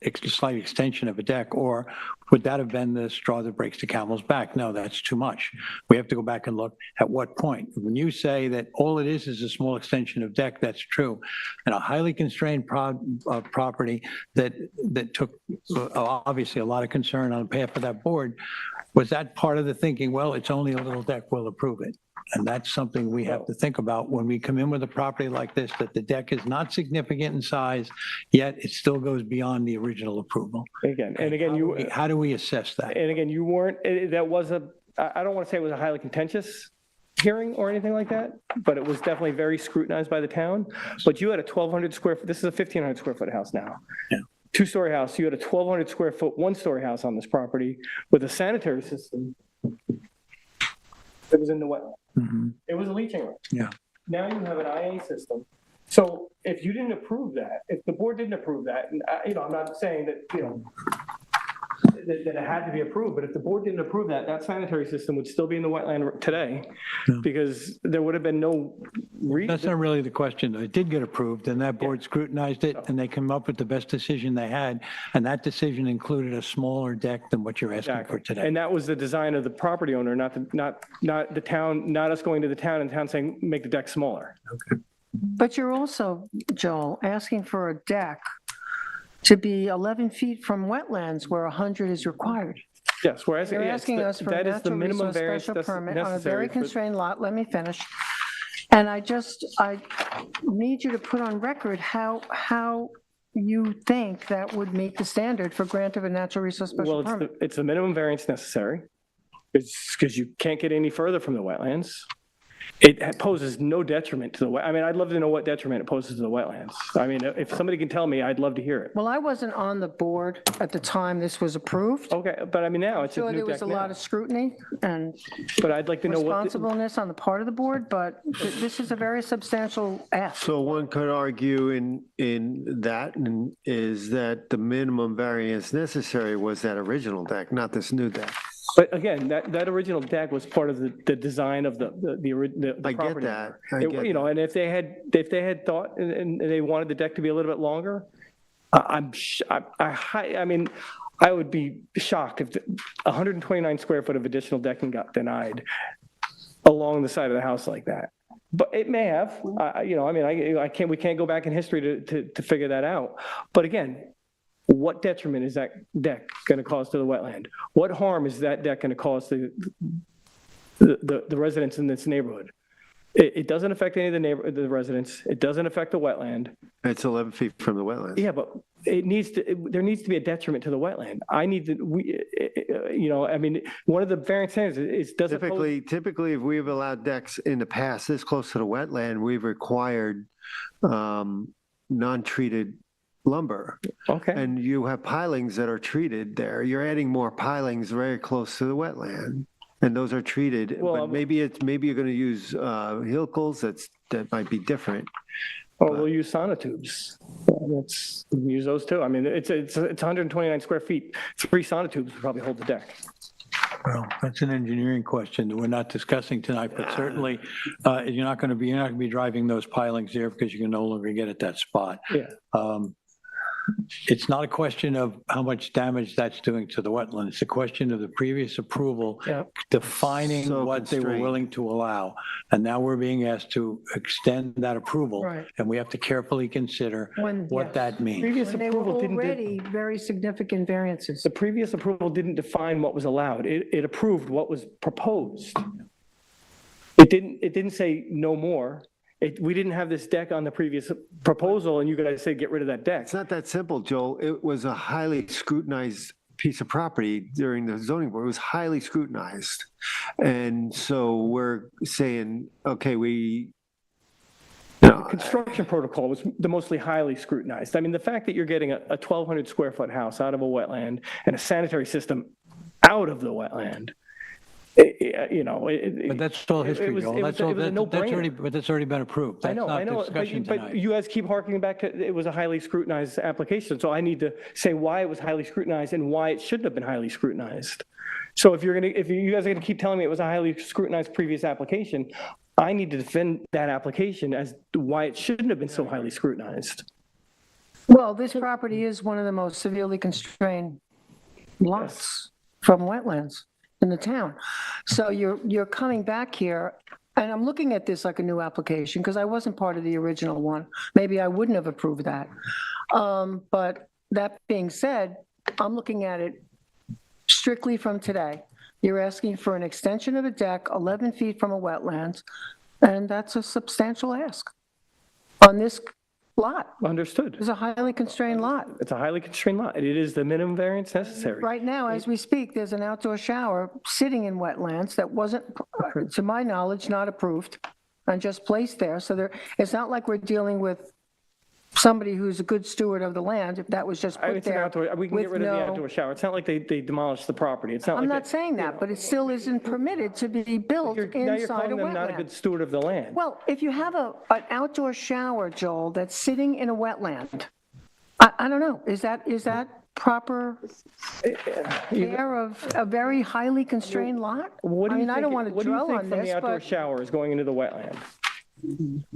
extension of a deck, or would that have been the straw that breaks the camel's back? No, that's too much. We have to go back and look at what point. When you say that all it is a small extension of deck, that's true. And a highly constrained property that took obviously a lot of concern on behalf of that board, was that part of the thinking, well, it's only a little deck, we'll approve it? And that's something we have to think about when we come in with a property like this, that the deck is not significant in size, yet it still goes beyond the original approval. Again, How do we assess that? and again, you weren't, that was I don't want to say it was a highly contentious hearing or anything like that, but it was definitely very scrutinized by the town. But you had a 1,200 square foot, this is a 1,500 square foot house now. Yeah. two-story house. You had a 1,200 square foot, one-story house on this property with a sanitary system. It was in the wetland. It was a leaching rod. Yeah. Now you have an IA system. So if you didn't approve that, if the board didn't approve that, and I'm not saying that, that it had to be approved, but if the board didn't approve that, that sanitary system would still be in the wetland today, because there would have been no reason. That's not really the question. It did get approved, and that board scrutinized it, and they came up with the best decision they had, and that decision included a smaller deck than what you're asking for today. And that was the design of the property owner, not the town, not us going to the town and town saying, make the deck smaller. But you're also, Joel, asking for a deck to be 11 feet from wetlands where 100 is required. Yes, we're asking. You're asking us for a natural resource special permit on a very constrained lot. Let me finish. And I need you to put on record how you think that would meet the standard for grant of a natural resource special permit. Well, it's the minimum variance necessary. It's because you can't get any further from the wetlands. It poses no detriment to the I mean, I'd love to know what detriment it poses to the wetlands. I mean, if somebody can tell me, I'd love to hear it. Well, I wasn't on the board at the time this was approved. Okay, but I mean, now it's a So new there was deck a now. lot of scrutiny and But I'd like to know what. responsibleness on the part of the board, but this is a very substantial ask. So one could argue in that is that the minimum variance necessary was that original deck, not this new deck. But again, that original deck was part of the design of the I get property. that. I get that. And if they had thought and they wanted the deck to be a little bit longer, I mean, I would be shocked if 129 square foot of additional decking got denied along the side of the house like that. But it may have. We can't go back in history to figure that out. But again, what detriment is that deck going to cause to the wetland? What harm is that deck going to cause to the residents in this neighborhood? It doesn't affect any of the residents. It doesn't affect the wetland. It's 11 feet from the wetland. Yeah, but there needs to be a detriment to the wetland. I mean, one of the variance standards is doesn't Typically, if we've allowed decks in the past this close to the wetland, we've required non-treated lumber. Okay. And you have pilings that are treated there. You're adding more pilings very close to the wetland. And those are treated, Well, but maybe you're going to use helicals. That might be different. We'll use sonotubes. Let's use those too. I mean, it's 129 square feet. 3 sonotubes would probably hold the deck. Well, that's an engineering question that we're not discussing tonight, but certainly you're not going to be driving those pilings there because you can no longer get at that spot. Yeah. It's not a question of how much damage that's doing to the wetland. It's a question of the previous approval defining So what they were constrained. willing to allow. And now we're being asked to extend that approval. Right. And we have to carefully consider what that means. Previous When they were approval didn't. already very significant variances. The previous approval didn't define what was allowed. It approved what was proposed. It didn't say no more. We didn't have this deck on the previous proposal, and you guys said get rid of that deck. It's not that simple, Joel. It was a highly scrutinized piece of property during the zoning board. It was highly scrutinized. And so we're saying, okay, Construction protocol was the mostly highly scrutinized. I mean, the fact that you're getting a 1,200 square foot house out of a wetland and a sanitary system out of the wetland, But that's all history, Joel. That's already been approved. I know, but you guys keep harking back to it was a highly scrutinized application. So I need to say why it was highly scrutinized and why it shouldn't have been highly scrutinized. So if you guys are gonna keep telling me it was a highly scrutinized previous application, I need to defend that application as to why it shouldn't have been so highly scrutinized. Well, this property is one of the most severely constrained lots from wetlands in the town. So you're coming back here, and I'm looking at this like a new application because I wasn't part of the original one. Maybe I wouldn't have approved that. But that being said, I'm looking at it strictly from today. You're asking for an extension of a deck 11 feet from a wetlands, and that's a substantial ask on this lot. Understood. It's a highly constrained lot. It's a highly constrained lot. It is the minimum variance necessary. Right now, as we speak, there's an outdoor shower sitting in wetlands that wasn't, to my knowledge, not approved and just placed there. So it's not like we're dealing with somebody who's a good steward of the land, if that was just put It's an there. outdoor, we can get with rid of the no- outdoor shower. It's not like they demolished the property. It's not I'm like. not saying that, but it still isn't permitted to be built Now you're inside a calling them not a good wetland. steward of the land. Well, if you have an outdoor shower, Joel, that's sitting in a wetland, I don't know, is that proper care of a very highly constrained lot? What do I you mean, I think- don't want to what do you dwell think on from this, the outdoor but shower is going into the wetland?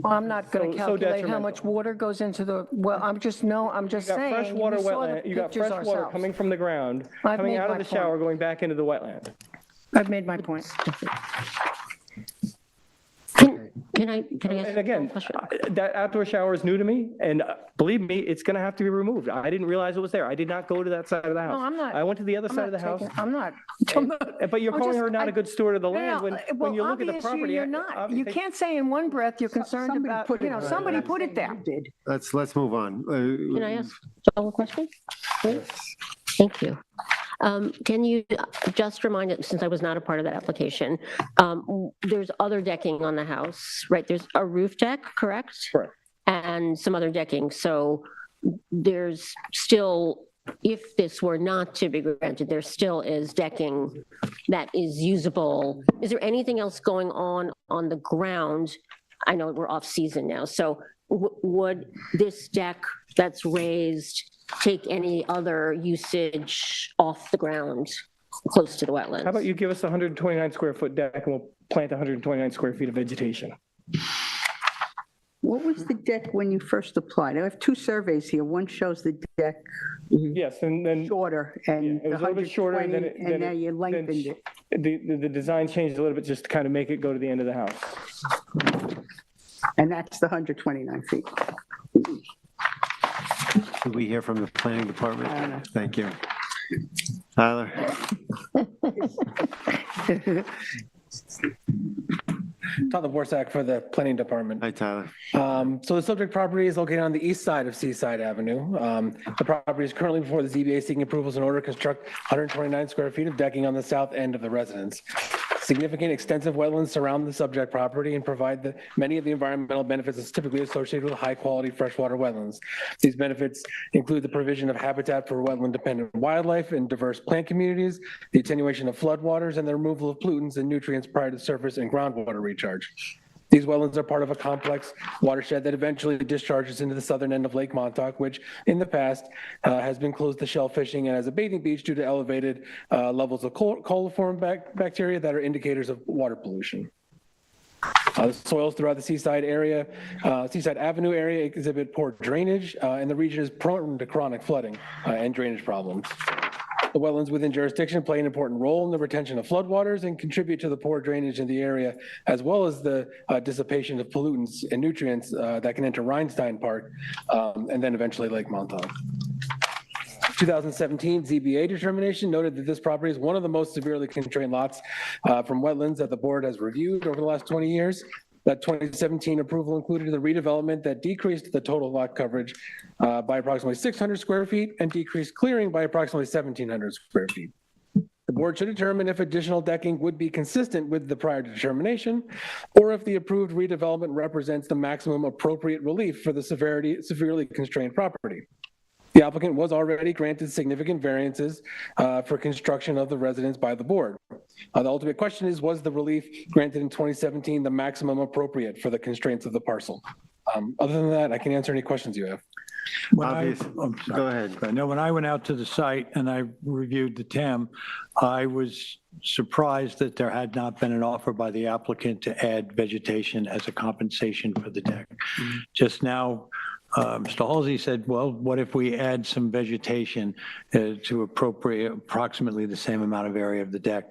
well, I'm not going to so calculate how detrimental. much water goes into the, well, I'm just You got saying. freshwater we saw the wetland, you got pictures fresh water ourselves. coming from the ground, I've coming made out of my the shower, point. going back into the wetland. I've made my point. Can I ask? And again, one question? that outdoor shower is new to me, and believe me, it's going to have to be removed. I didn't realize it was there. I did not go to that side of the house. No, I'm not- I went to the other I'm side of not the house. taking, I'm not. But you're I'm calling just- her not I- a good steward of the No, land no, when you well, look at the obviously property. you're not. You obviously- can't say in one breath you're concerned Somebody about, put it there. somebody put it there. Did. Let's move on. Can I ask Joel a question? please? Thank you. Can you just remind us, since I was not a part of that application, there's other decking on the house, right? There's a roof deck, correct? Correct. And some other decking. So there's still, if this were not to be granted, there still is decking that is usable. Is there anything else going on the ground? I know we're off season now, so would this deck that's raised take any other usage off the ground close to the wetlands? How about you give us a 129 square foot deck and we'll plant 129 square feet of vegetation? What was the deck when you first applied? I have two surveys here. One shows the deck Yes, and then shorter and it was a little bit shorter and then 120, and now you lengthened it. the design changed a little bit just to kind of make it go to the end of the house. And that's the 129 feet. Did we hear from the planning department? Thank you. Tyler? Tyler Borsak for the Planning Department. Hi, Tyler. So the subject property is located on the east side of Seaside Avenue. The property is currently before the ZBA seeking approvals in order to construct 129 square feet of decking on the south end of the residence. Significant extensive wetlands surround the subject property and provide many of the environmental benefits that's typically associated with high-quality freshwater wetlands. These benefits include the provision of habitat for wetland-dependent wildlife and diverse plant communities, the attenuation of floodwaters, and the removal of pollutants and nutrients prior to surface and groundwater recharge. These wetlands are part of a complex watershed that eventually discharges into the southern end of Lake Montauk, which in the past has been closed to shell fishing and as a bathing beach due to elevated levels of coliform bacteria that are indicators of water pollution. The soils throughout the Seaside area, Seaside Avenue area exhibit poor drainage, and the region is prone to chronic flooding and drainage problems. The wetlands within jurisdiction play an important role in the retention of floodwaters and contribute to the poor drainage in the area, as well as the dissipation of pollutants and nutrients that can enter Rhinestein Park and then eventually Lake Montauk. 2017 ZBA determination noted that this property is one of the most severely constrained lots from wetlands that the board has reviewed over the last 20 years. That 2017 approval included the redevelopment that decreased the total lot coverage by approximately 600 square feet and decreased clearing by approximately 1,700 square feet. The board should determine if additional decking would be consistent with the prior determination, or if the approved redevelopment represents the maximum appropriate relief for the severely constrained property. The applicant was already granted significant variances for construction of the residence by the board. The ultimate question is, was the relief granted in 2017 the maximum appropriate for the constraints of the parcel? Other than that, I can answer any questions you have. Obvious. Go ahead. I know when I went out to the site and I reviewed the TAM, I was surprised that there had not been an offer by the applicant to add vegetation as a compensation for the deck. Just now, Mr. Halsey said, well, what if we add some vegetation to appropriate approximately the same amount of area of the deck?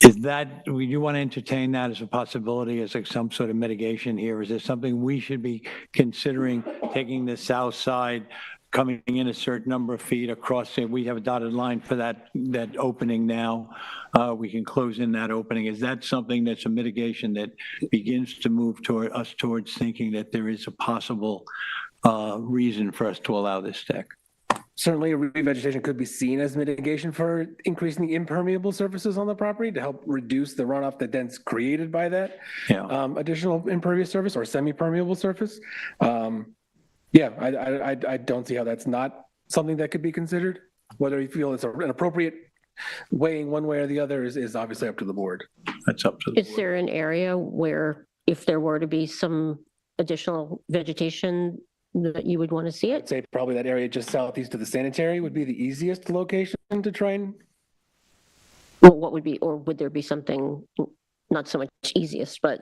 Is that, would you want to entertain that as a possibility, as like some sort of mitigation here? Is there something we should be considering, taking the south side, coming in a certain number of feet across it? We have a dotted line for that opening now. We can close in that opening. Is that something that's a mitigation that begins to move toward us towards thinking that there is a possible reason for us to allow this deck? Certainly, revegetation could be seen as mitigation for increasing the impermeable surfaces on the property to help reduce the runoff that then's created by that Yeah. additional impervious surface or semi-permeable surface. Yeah, I don't see how that's not something that could be considered. Whether you feel it's an appropriate weighing one way or the other is obviously up to the board. That's up to the Is board. there an area where if there were to be some additional vegetation that you would want to see I'd it? say probably that area just southeast of the sanitary would be the easiest location to try and, Well, what would be, or would there be something, not so much easiest, but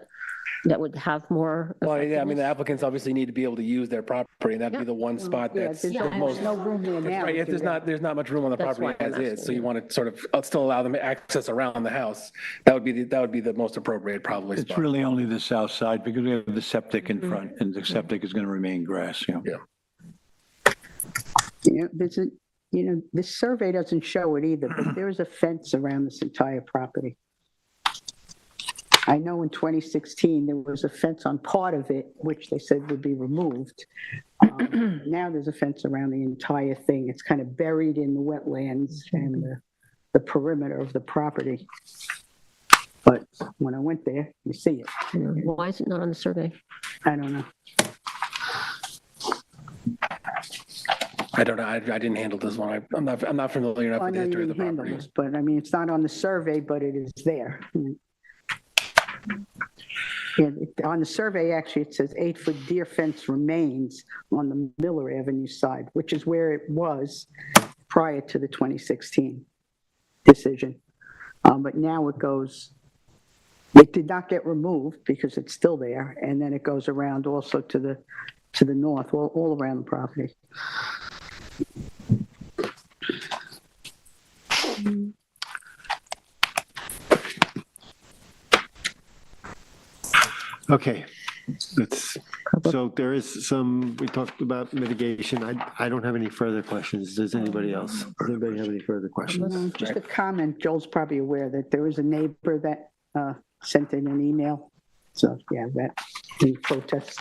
that would have more? well, yeah, I mean, the effectiveness? applicants obviously need to be able to use their property, and that'd be the one spot Yeah, that's there's the most. no room there now. Right, to if do there's that. there's not much room on the That's property why I'm as is, asking, so you yeah. want to sort of still allow them access around the house. That would be the most appropriate probably It's spot. really only the south side because we have the septic in front and the septic is going to remain grass, you know. You know, this survey doesn't show it either, but there is a fence around this entire property. I know in 2016, there was a fence on part of it, which they said would be removed. Now there's a fence around the entire thing. It's kind of buried in the wetlands and the perimeter of the property. But when I went there, you see it. Why is it not on the survey? I don't know. I don't know, I didn't handle this one, I'm not familiar enough I with the know you history of the didn't handle property. this, but I mean, it's not on the survey, but it is there. Yeah, on the survey, actually, it says 8-foot deer fence remains on the Miller Avenue side, which is where it was prior to the 2016 decision. But now it did not get removed because it's still there, and then it goes around also to the north, all around the property. Okay, so there is some, we talked about mitigation. I don't have any further questions. Does anybody else? Does anybody have any further questions? No, just a comment, Joel's probably aware that there was a neighbor that sent in an email. So, yeah, that, in protest.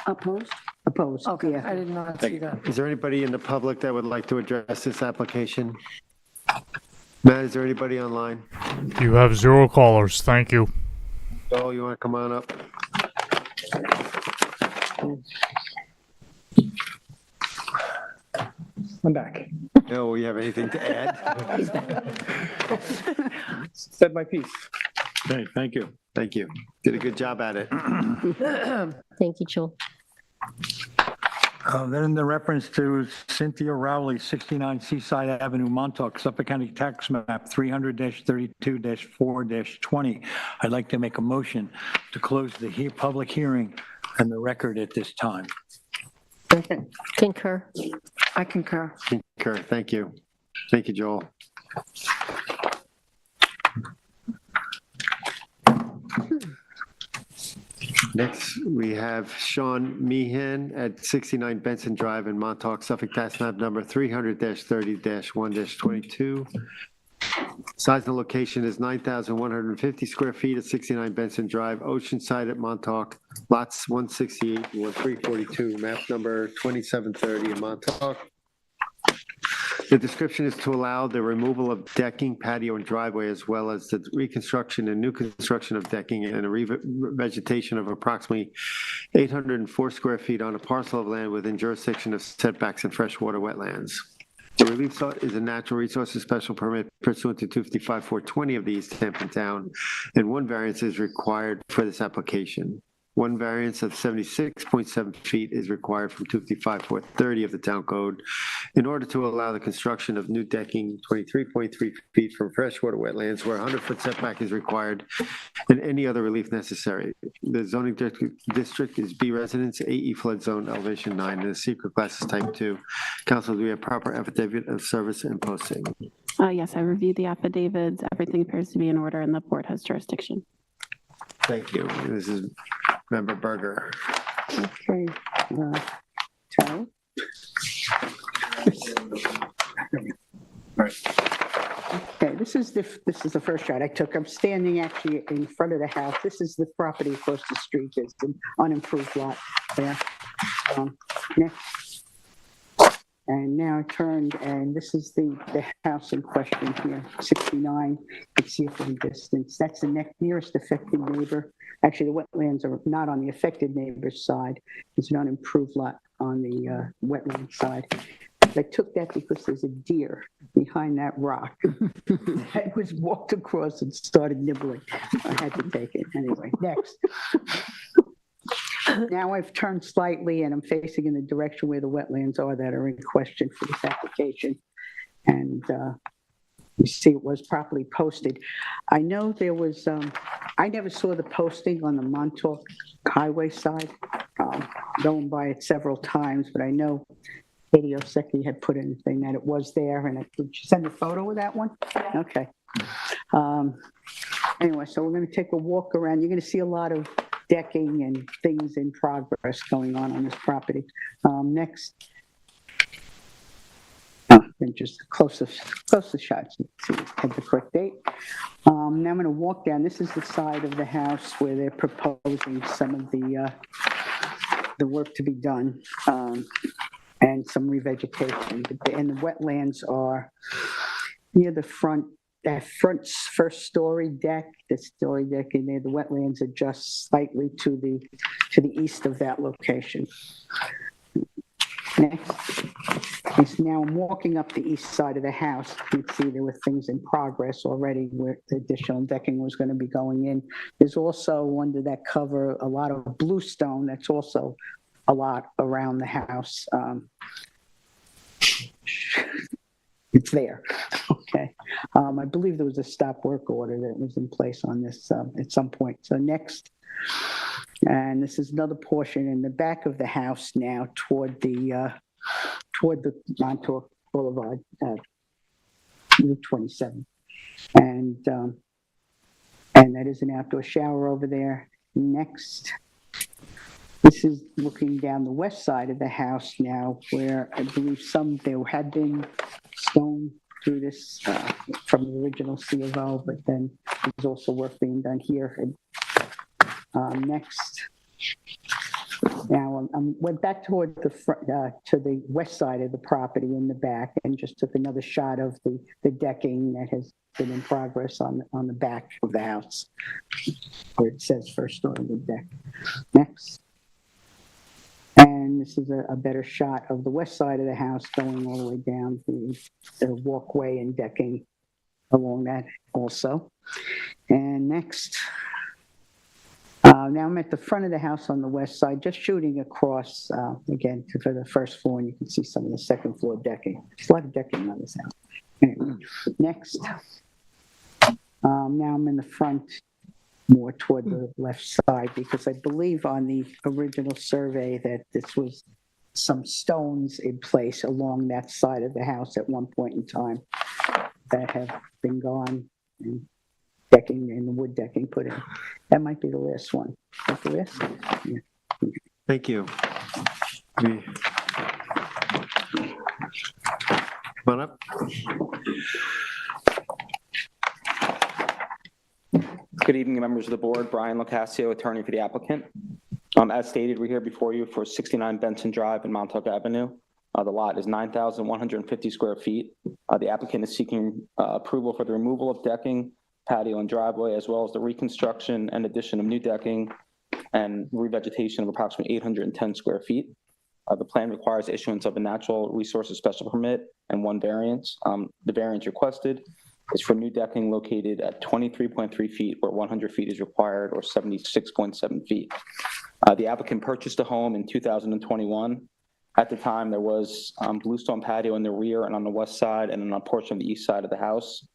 Opposed? Opposed, Okay, yeah. I did not see that. Is there anybody in the public that would like to address this application? Matt, is there anybody online? You have 0 callers. Thank you. Oh, you want to come on up? I'm back. No, you have anything to add? Said my piece. Okay, thank you. Thank you. Did a good job at it. Thank you, Joel. Then the reference to Cynthia Rowley, 69 Seaside Avenue, Montauk, Suffolk County Tax Map 300-32-4-20. I'd like to make a motion to close the public hearing and the record at this time. Second. Concur. I concur. Concur. Thank you. Thank you, Joel. Next, we have Sean Meehan at 69 Benson Drive in Montauk, Suffolk Tax Map number 300-30-1-22. Size and location is 9,150 square feet at 69 Benson Drive, Oceanside at Montauk, lots 168 and 342, map number 2730 in Montauk. The description is to allow the removal of decking, patio, and driveway, as well as the reconstruction and new construction of decking and a revegetation of approximately 804 square feet on a parcel of land within jurisdiction of setbacks and freshwater wetlands. The relief sought is a natural resources special permit pursuant to 255-420 of the East Hampton Town, and one variance is required for this application. One variance of 76.7 feet is required from 255-430 of the Town Code in order to allow the construction of new decking 23.3 feet from freshwater wetlands where 100-foot setback is required and any other relief necessary. The zoning district is B residence, AE flood zone, elevation 9, and the secret class is type 2. Council, do we have proper affidavit of service and posting? Yes, I reviewed the affidavits. Everything appears to be in order and the board has jurisdiction. Thank you. This is Member Berger. Okay. Terry? Okay, this is the first shot I took. I'm standing actually in front of the house. This is the property across the street. It's an unimproved lot there. Next. And now I turned, and this is the house in question here, 69. You can see it from a distance. That's the nearest affected neighbor. Actually, the wetlands are not on the affected neighbor's side. It's an unimproved lot on the wetland side. I took that because there's a deer behind that rock that was walked across and started nibbling. I had to take it. Anyway, next. Now I've turned slightly and I'm facing in the direction where the wetlands are that are in question for this application. And you see it was properly posted. I know there was, I never saw the posting on the Montauk Highway side. Going by it several times, but I know Katie Osecki had put in a thing that it was there, and did you send a photo of that one? Okay. Anyway, so we're going to take a walk around. You're going to see a lot of decking and things in progress going on this property. Next. And just closest shots. See, at the correct date. Now I'm going to walk down. This is the side of the house where they're proposing some of the work to be done, and some revegetation. And the wetlands are near the front. That first story deck, the story deck in there. The wetlands are just slightly to the east of that location. Next. Now I'm walking up the east side of the house. You can see there were things in progress already where the additional decking was going to be going in. There's also under that cover a lot of bluestone. That's also a lot around the house. It's there. Okay. I believe there was a stop work order that was in place on this at some point. So next. And this is another portion in the back of the house now toward the Montauk Boulevard, Route 27. And that is an outdoor shower over there. Next, this is looking down the west side of the house now, where I believe there had been stone through this from the original C of O, but then there's also work being done here. Next. Now I went back toward the front, to the west side of the property in the back, and just took another shot of the decking that has been in progress on the back of the house, where it says first story wood deck. Next. And this is a better shot of the west side of the house going all the way down the walkway and decking along that also. And next. Now I'm at the front of the house on the west side, just shooting across, again, for the first floor, and you can see some of the second floor decking. There's a lot of decking on this house. Anyway, next. Now I'm in the front, more toward the left side, because I believe on the original survey that this was some stones in place along that side of the house at one point in time that have been gone. And decking and the wood decking put in. That might be the last one. Is that the last? Yeah. Thank you. Come on up. Good evening, members of the board. Brian Locascio, attorney for the applicant. As stated, we're here before you for 69 Benson Drive and Montauk Avenue. The lot is 9,150 square feet. The applicant is seeking approval for the removal of decking, patio, and driveway, as well as the reconstruction and addition of new decking and revegetation of approximately 810 square feet. The plan requires issuance of a natural resources special permit and one variance. The variance requested is for new decking located at 23.3 feet where 100 feet is required, or 76.7 feet. The applicant purchased a home in 2021. At the time, there was bluestone patio in the rear and on the west side and on a portion of the east side of the house.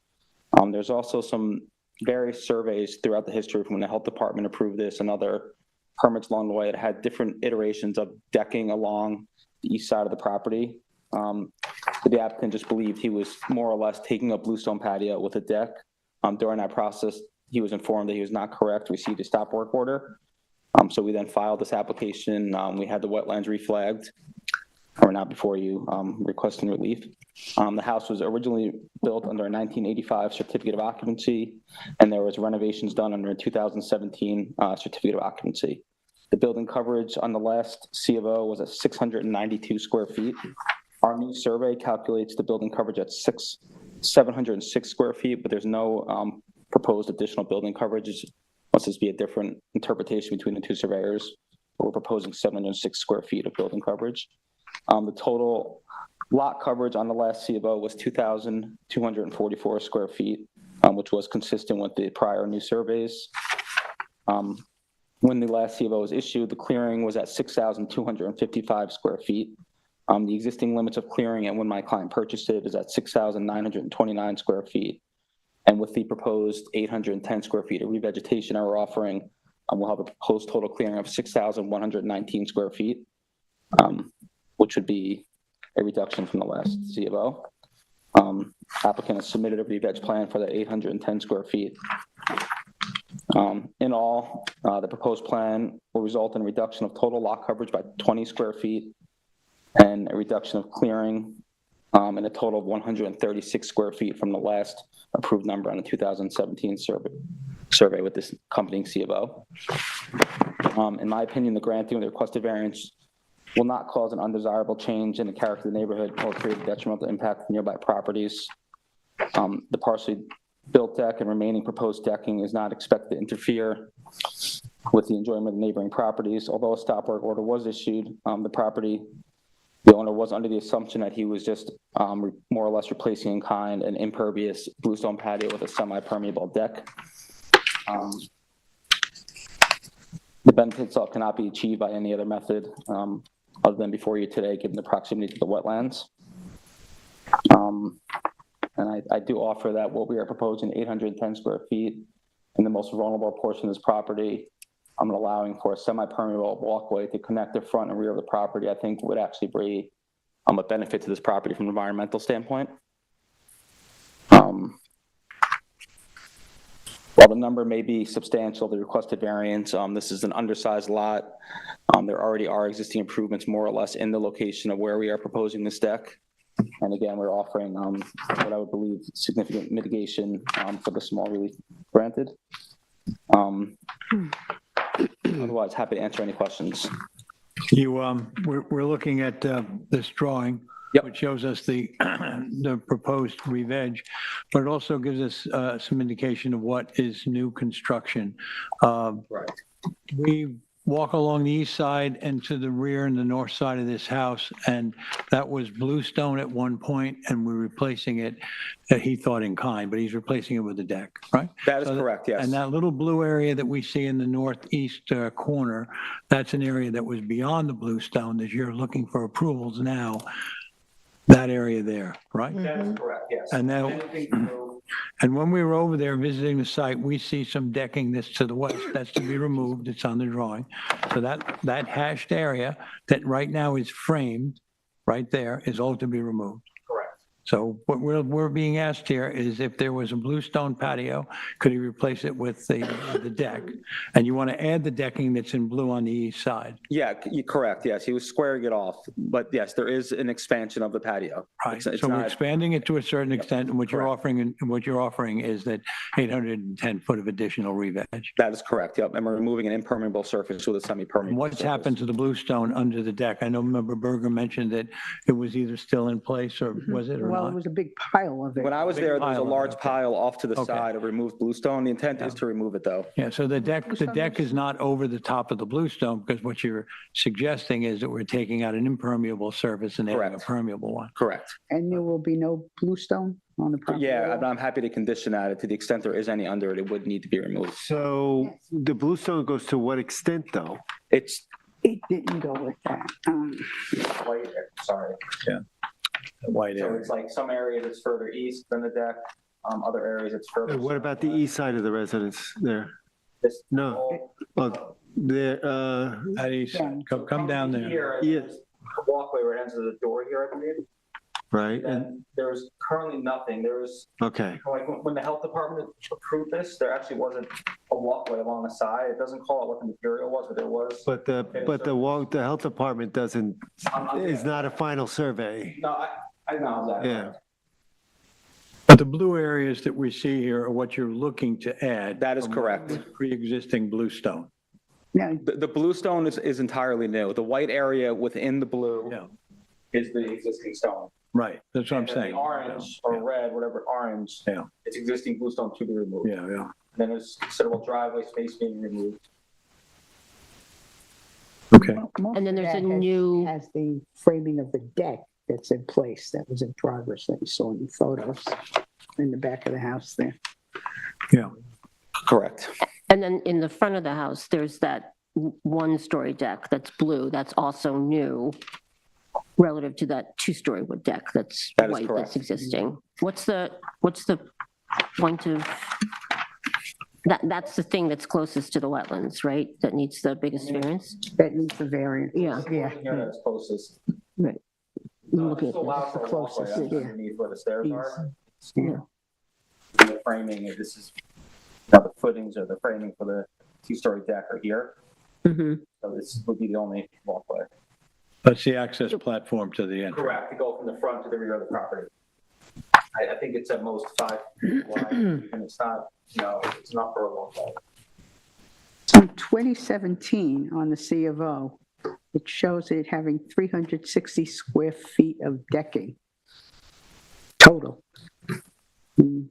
There's also some various surveys throughout the history from when the health department approved this and other permits along the way. It had different iterations of decking along the east side of the property. The applicant just believed he was more or less taking a bluestone patio with a deck. During that process, he was informed that he was not correct, received a stop work order. So we then filed this application. We had the wetlands reflagged. Or not before you, requesting relief. The house was originally built under a 1985 certificate of occupancy, and there was renovations done under a 2017 certificate of occupancy. The building coverage on the last C of O was at 692 square feet. Our new survey calculates the building coverage at 706 square feet, but there's no proposed additional building coverage. It must just be a different interpretation between the two surveyors. We're proposing 706 square feet of building coverage. The total lot coverage on the last C of O was 2,244 square feet, which was consistent with the prior new surveys. When the last C of O was issued, the clearing was at 6,255 square feet. The existing limits of clearing, and when my client purchased it, is at 6,929 square feet. And with the proposed 810 square feet of revegetation we're offering, we'll have a proposed total clearing of 6,119 square feet, which would be a reduction from the last C of O. Applicant has submitted a re-veg plan for the 810 square feet. In all, the proposed plan will result in a reduction of total lot coverage by 20 square feet and a reduction of clearing in a total of 136 square feet from the last approved number on the 2017 survey with this accompanying C of O. In my opinion, the granting of the requested variance will not cause an undesirable change in the character of the neighborhood or create a detrimental impact to nearby properties. The partially built deck and remaining proposed decking is not expected to interfere with the enjoyment of neighboring properties. Although a stop work order was issued, the owner was under the assumption that he was just more or less replacing in kind an impervious bluestone patio with a semi-permeable deck. The benefit itself cannot be achieved by any other method other than before you today, given the proximity to the wetlands. And I do offer that what we are proposing, 810 square feet in the most vulnerable portion of this property, I'm allowing for a semi-permeable walkway to connect the front and rear of the property, I think would actually be a benefit to this property from an environmental standpoint. While the number may be substantial, the requested variance, this is an undersized lot. There already are existing improvements more or less in the location of where we are proposing this deck. And again, we're offering what I would believe significant mitigation for the small relief granted. Otherwise, happy to answer any questions. We're looking at this drawing, Yep. which shows us the proposed re-veg, but it also gives us some indication of what is new construction. Right. We walk along the east side and to the rear and the north side of this house, and that was bluestone at one point, and we're replacing it, he thought in kind, but he's replacing it with a deck, right? That is correct, yes. And that little blue area that we see in the northeast corner, that's an area that was beyond the bluestone that you're looking for approvals now, that area there, right? That is correct, yes. And now, and when we were over there visiting the site, we see some decking that's to the west, that's to be removed, it's on the drawing. So that hashed area that right now is framed, right there, is all to be removed. Correct. So what we're being asked here is if there was a bluestone patio, could he replace it with the deck? And you want to add the decking that's in blue on the east side. Yeah, you're correct, yes. He was squaring it off, but yes, there is an expansion of the patio. Right, It's so we're not- expanding it to a certain extent, and what you're Correct. offering is that 810 foot of additional re-veg. That is correct, yep. And we're removing an impermeable surface with a semi-permeable. And what's surface. happened to the bluestone under the deck? I know Member Berger mentioned that it was either still in place or was it or Well, it not? was a big pile of it. When I was there was a pile of it, large okay. pile off to the Okay. side of removed bluestone. The intent is to remove it, though. Yeah, so the deck is not over the top of the bluestone, because what you're suggesting is that we're taking out an impermeable surface and adding a Correct. permeable one. Correct. And there will be no bluestone on the property? Yeah, I'm happy to condition that. To the extent there is any under it, it would need to be removed. So the bluestone goes to what extent, though? It's It didn't go with that. white, sorry. The white So area. it's like some areas it's further east than the deck, other areas it's further. What about the east side of the residence there? This No. whole- Oh, there, That east side. Come down there. Here, Yeah. there's a walkway right into the door here, I believe. right, and, And there's currently nothing. There's, okay, like, when the health department approved this, there actually wasn't a walkway along the side. It doesn't call it what the material was, but there was. but the health department doesn't, is not a final survey. No, I know that. Yeah. But the blue areas that we see here are what you're looking to add. That is from correct. Pre-existing bluestone. Yeah, The bluestone is entirely new. The white area within the blue Yeah. is the existing stone. Right, that's what I'm And then saying. the orange or red, whatever orange, Yeah. it's existing bluestone to be removed. Yeah, yeah. Then there's considerable driveway space being removed. Okay. Most And then of there's a that has- new- Has the framing of the deck that's in place, that was in progress that you saw in the photos in the back of the house there. Yeah. Correct. And then in the front of the house, there's that one-story deck that's blue, that's also new relative to that two-story wood deck that's That is white, correct. that's existing. What's the point of, that's the thing that's closest to the wetlands, right? That needs the biggest variance? That needs a variance. Yeah. Yeah. Here, that's closest. Right. I'm looking This at allows this. for a walkway closest, yeah. underneath where the stairs are. Yeah. The framing, this is, now the footings or the framing for the two-story deck are here. Mhm. So this would be the only walkway. That's the access platform to the entrance. Correct, to go from the front to the rear of the property. I think it's at most 5 feet wide, and it's not, it's not for a walkway. In 2017, on the C of O, it shows it having 360 square feet of decking total. Hmm.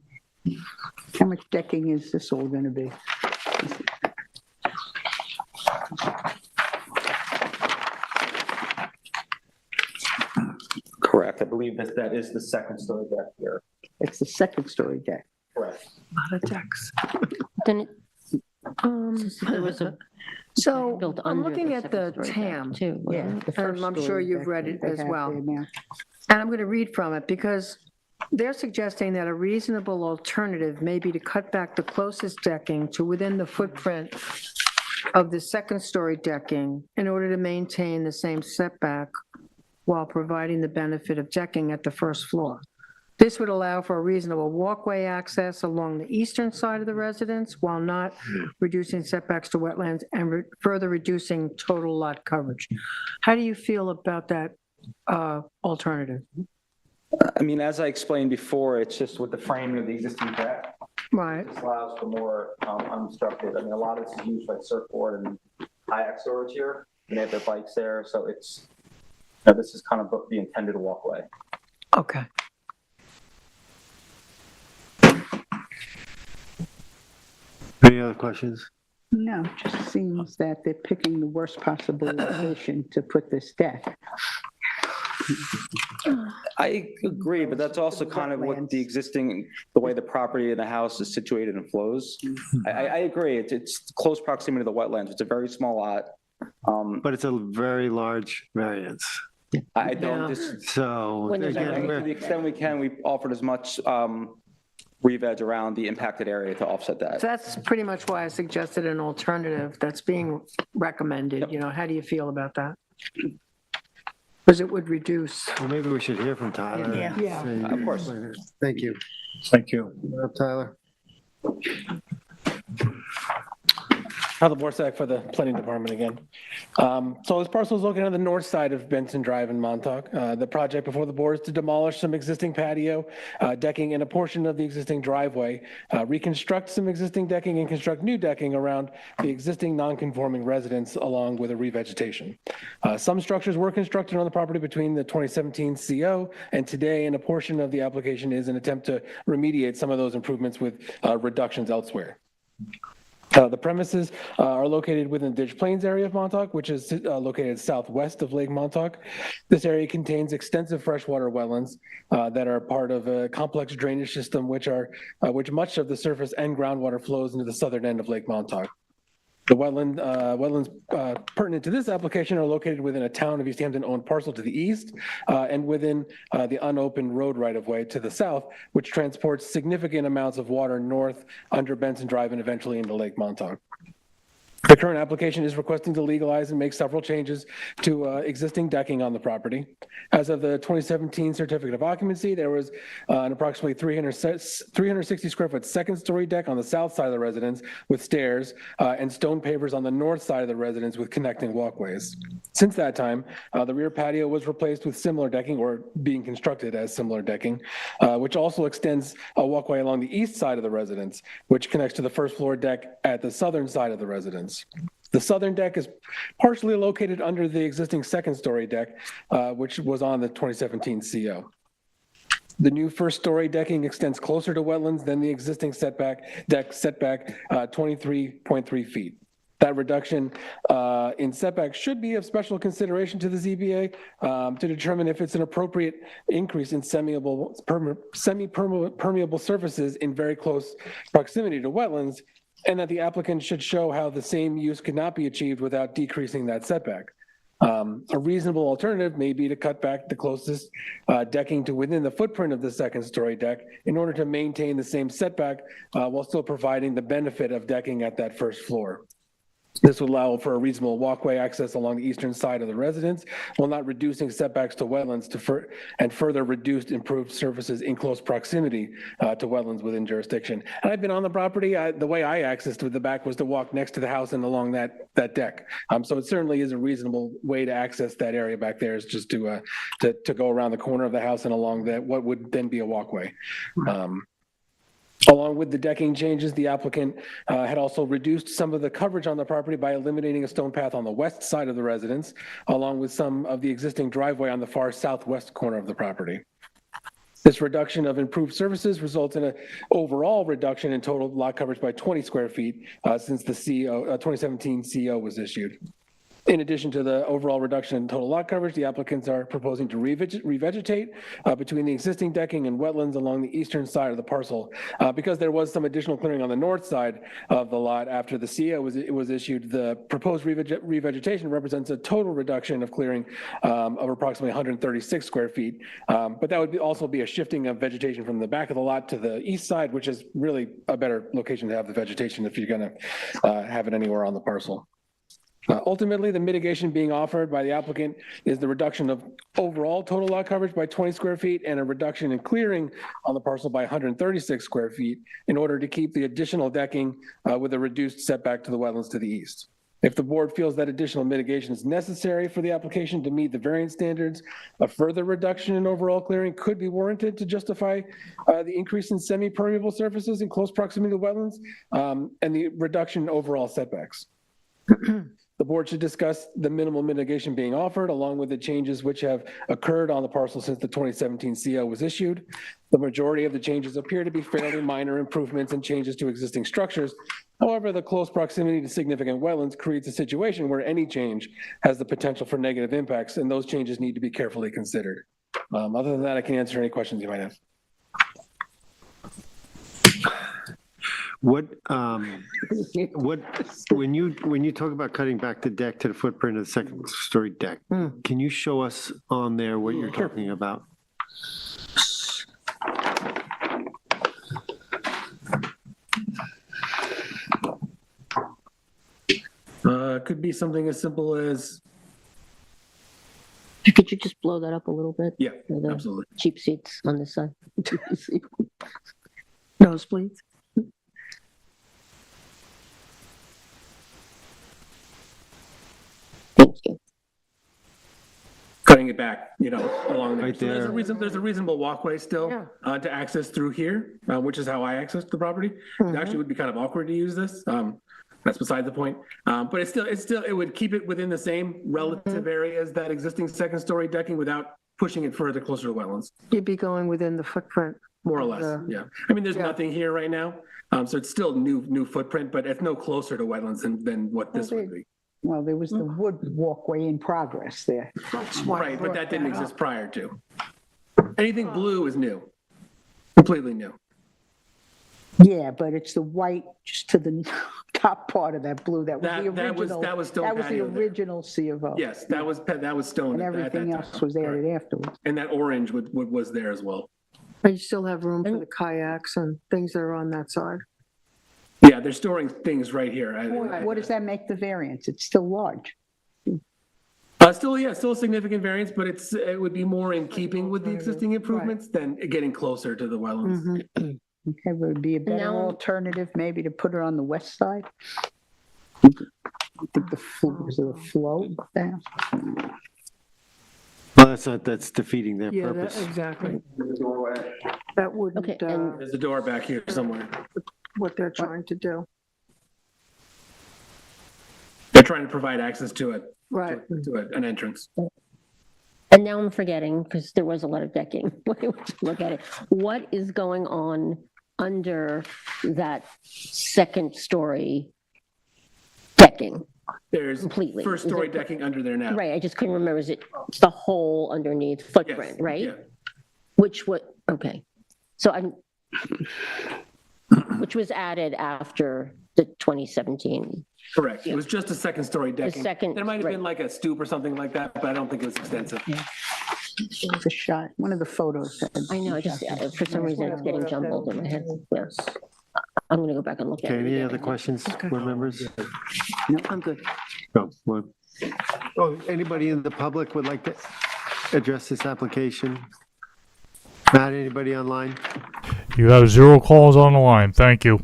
How much decking is this all going to be? Correct, I believe that is the second story deck here. It's the second story deck. Correct. A lot of decks. Then it, there was a So built I'm under looking the at the second-story deck, TAM, too, wasn't it? The And I'm first sure story you've deck read that it they as have well. there now. and I'm going to read from it because they're suggesting that a reasonable alternative may be to cut back the closest decking to within the footprint of the second-story decking in order to maintain the same setback while providing the benefit of decking at the first floor. This would allow for a reasonable walkway access along the eastern side of the residence while not reducing setbacks to wetlands and further reducing total lot coverage. How do you feel about that alternative? I mean, as I explained before, it's just with the framing of the existing deck, Right. this allows for more unobstructed. I mean, a lot of this is used like surfboard and kayak storage here, and they have their bikes there, so it's, this is kind of the intended walkway. Okay. Any other questions? No, it just seems that they're picking the worst possible location to put this deck. I agree, but that's also kind of what the existing, the way the property in the house is situated and flows. I agree, it's close proximity to the wetlands, it's a very small lot. But it's a very large variance. I don't, Yeah. So When there's again, already- to the extent we can, we've offered as much re-veg around the impacted area to offset that. So that's pretty much why I suggested an alternative that's being recommended. You know, how do you feel about that? Because it would reduce. well, maybe we should hear from Tyler. Yeah. Yeah. See- Of course. Thank you. Thank you. Tyler? Tyler Borsak for the planning department again. So this parcel is located on the north side of Benson Drive in Montauk. The project before the board is to demolish some existing patio, decking, and a portion of the existing driveway, reconstruct some existing decking, and construct new decking around the existing non-conforming residence along with a revegetation. Some structures were constructed on the property between the 2017 CO and today, and a portion of the application is an attempt to remediate some of those improvements with reductions elsewhere. The premises are located within the Ditch Plains area of Montauk, which is located southwest of Lake Montauk. This area contains extensive freshwater wetlands that are part of a complex drainage system, which much of the surface and groundwater flows into the southern end of Lake Montauk. The wetlands pertinent to this application are located within a town of East Hampton owned parcel to the east and within the unopened road right-of-way to the south, which transports significant amounts of water north under Benson Drive and eventually into Lake Montauk. The current application is requesting to legalize and make several changes to existing decking on the property. As of the 2017 certificate of occupancy, there was an approximately 360 square foot second story deck on the south side of the residence with stairs and stone pavers on the north side of the residence with connecting walkways. Since that time, the rear patio was replaced with similar decking or being constructed as similar decking, which also extends a walkway along the east side of the residence, which connects to the first floor deck at the southern side of the residence. The southern deck is partially located under the existing second-story deck, which was on the 2017 CO. The new first-story decking extends closer to wetlands than the existing deck setback 23.3 feet. That reduction in setback should be of special consideration to the ZBA to determine if it's an appropriate increase in semi-permeable surfaces in very close proximity to wetlands, and that the applicant should show how the same use could not be achieved without decreasing that setback. A reasonable alternative may be to cut back the closest decking to within the footprint of the second-story deck in order to maintain the same setback while still providing the benefit of decking at that first floor. This would allow for a reasonable walkway access along the eastern side of the residence while not reducing setbacks to wetlands and further reduced improved surfaces in close proximity to wetlands within jurisdiction. And I've been on the property. The way I accessed with the back was to walk next to the house and along that deck. So it certainly is a reasonable way to access that area back there, is just to go around the corner of the house and along that what would then be a walkway. Along with the decking changes, the applicant had also reduced some of the coverage on the property by eliminating a stone path on the west side of the residence, along with some of the existing driveway on the far southwest corner of the property. This reduction of improved services results in an overall reduction in total lot coverage by 20 square feet since the 2017 CO was issued. In addition to the overall reduction in total lot coverage, the applicants are proposing to revegetate between the existing decking and wetlands along the eastern side of the parcel. Because there was some additional clearing on the north side of the lot after the CO was issued, the proposed revegetation represents a total reduction of clearing of approximately 136 square feet. But that would also be a shifting of vegetation from the back of the lot to the east side, which is really a better location to have the vegetation if you're going to have it anywhere on the parcel. Ultimately, the mitigation being offered by the applicant is the reduction of overall total lot coverage by 20 square feet and a reduction in clearing on the parcel by 136 square feet in order to keep the additional decking with a reduced setback to the wetlands to the east. If the board feels that additional mitigation is necessary for the application to meet the variance standards, a further reduction in overall clearing could be warranted to justify the increase in semi-permeable surfaces in close proximity to wetlands and the reduction in overall setbacks. The board should discuss the minimal mitigation being offered along with the changes which have occurred on the parcel since the 2017 CO was issued. The majority of the changes appear to be fairly minor improvements and changes to existing structures. However, the close proximity to significant wetlands creates a situation where any change has the potential for negative impacts, and those changes need to be carefully considered. Other than that, I can answer any questions you might have. When you talk about cutting back the deck to the footprint of the second story deck, can you show us on there what you're talking about? Could be something as simple as, Could you just blow that up a little bit? yeah, For the absolutely. cheap seats on this side. Nosebleeds. Thank you. Cutting it back, along there. Right So there. there's a reasonable walkway still to access through here, which is how I accessed the property. It actually would be kind of awkward to use this. That's beside the point. But it would keep it within the same relative areas that existing second story decking without pushing it further closer to wetlands, You'd be going within the footprint. more or less. Yeah. I mean, there's nothing here right now. So it's still new footprint, but it's no closer to wetlands than what this would be. Well, there was the wood walkway in progress there. Right, but that didn't exist prior to. Anything blue is new, completely new. Yeah, but it's the white just to the top part of that blue. That was the original. That was stone That was the patio there. original C of O. Yes, that was stone. And at that everything time. else was added Right. afterwards. And that orange was there as well. And you still have room for the kayaks and things that are on that side. Yeah, they're storing things right here. What does that make the variance? It's still large. Still a significant variance, but it would be more in keeping with the existing improvements than getting closer to the wetlands. Okay, would it be a better Now- alternative maybe to put it on the west side? I think because of the flow down. Well, that's defeating their Yeah, purpose. exactly. That wouldn't, Okay, and- There's a door back here somewhere. what they're trying to do. They're trying to provide access to it, Right. to an entrance. And now I'm forgetting, because there was a lot of decking. Look at it. What is going on under that second story decking? There's Completely. first Is story it- decking under there now. Right, I just couldn't remember, is it the whole underneath Yes, footprint, right? yeah. Which okay. So which was added after the 2017. Correct. It was just a second story decking. second- There might have right. been like a stoop or something like that, but I don't think it was extensive. It was a shot, one of the photos. had- I know, I just, for some reason, it's getting jumbled in my head. Yes. I'm gonna go back and look at Okay, it. any again. other questions, board members? No, I'm good. No, one. Oh, anybody in the public would like to address this application? Not anybody online? You have 0 calls on the line. Thank you.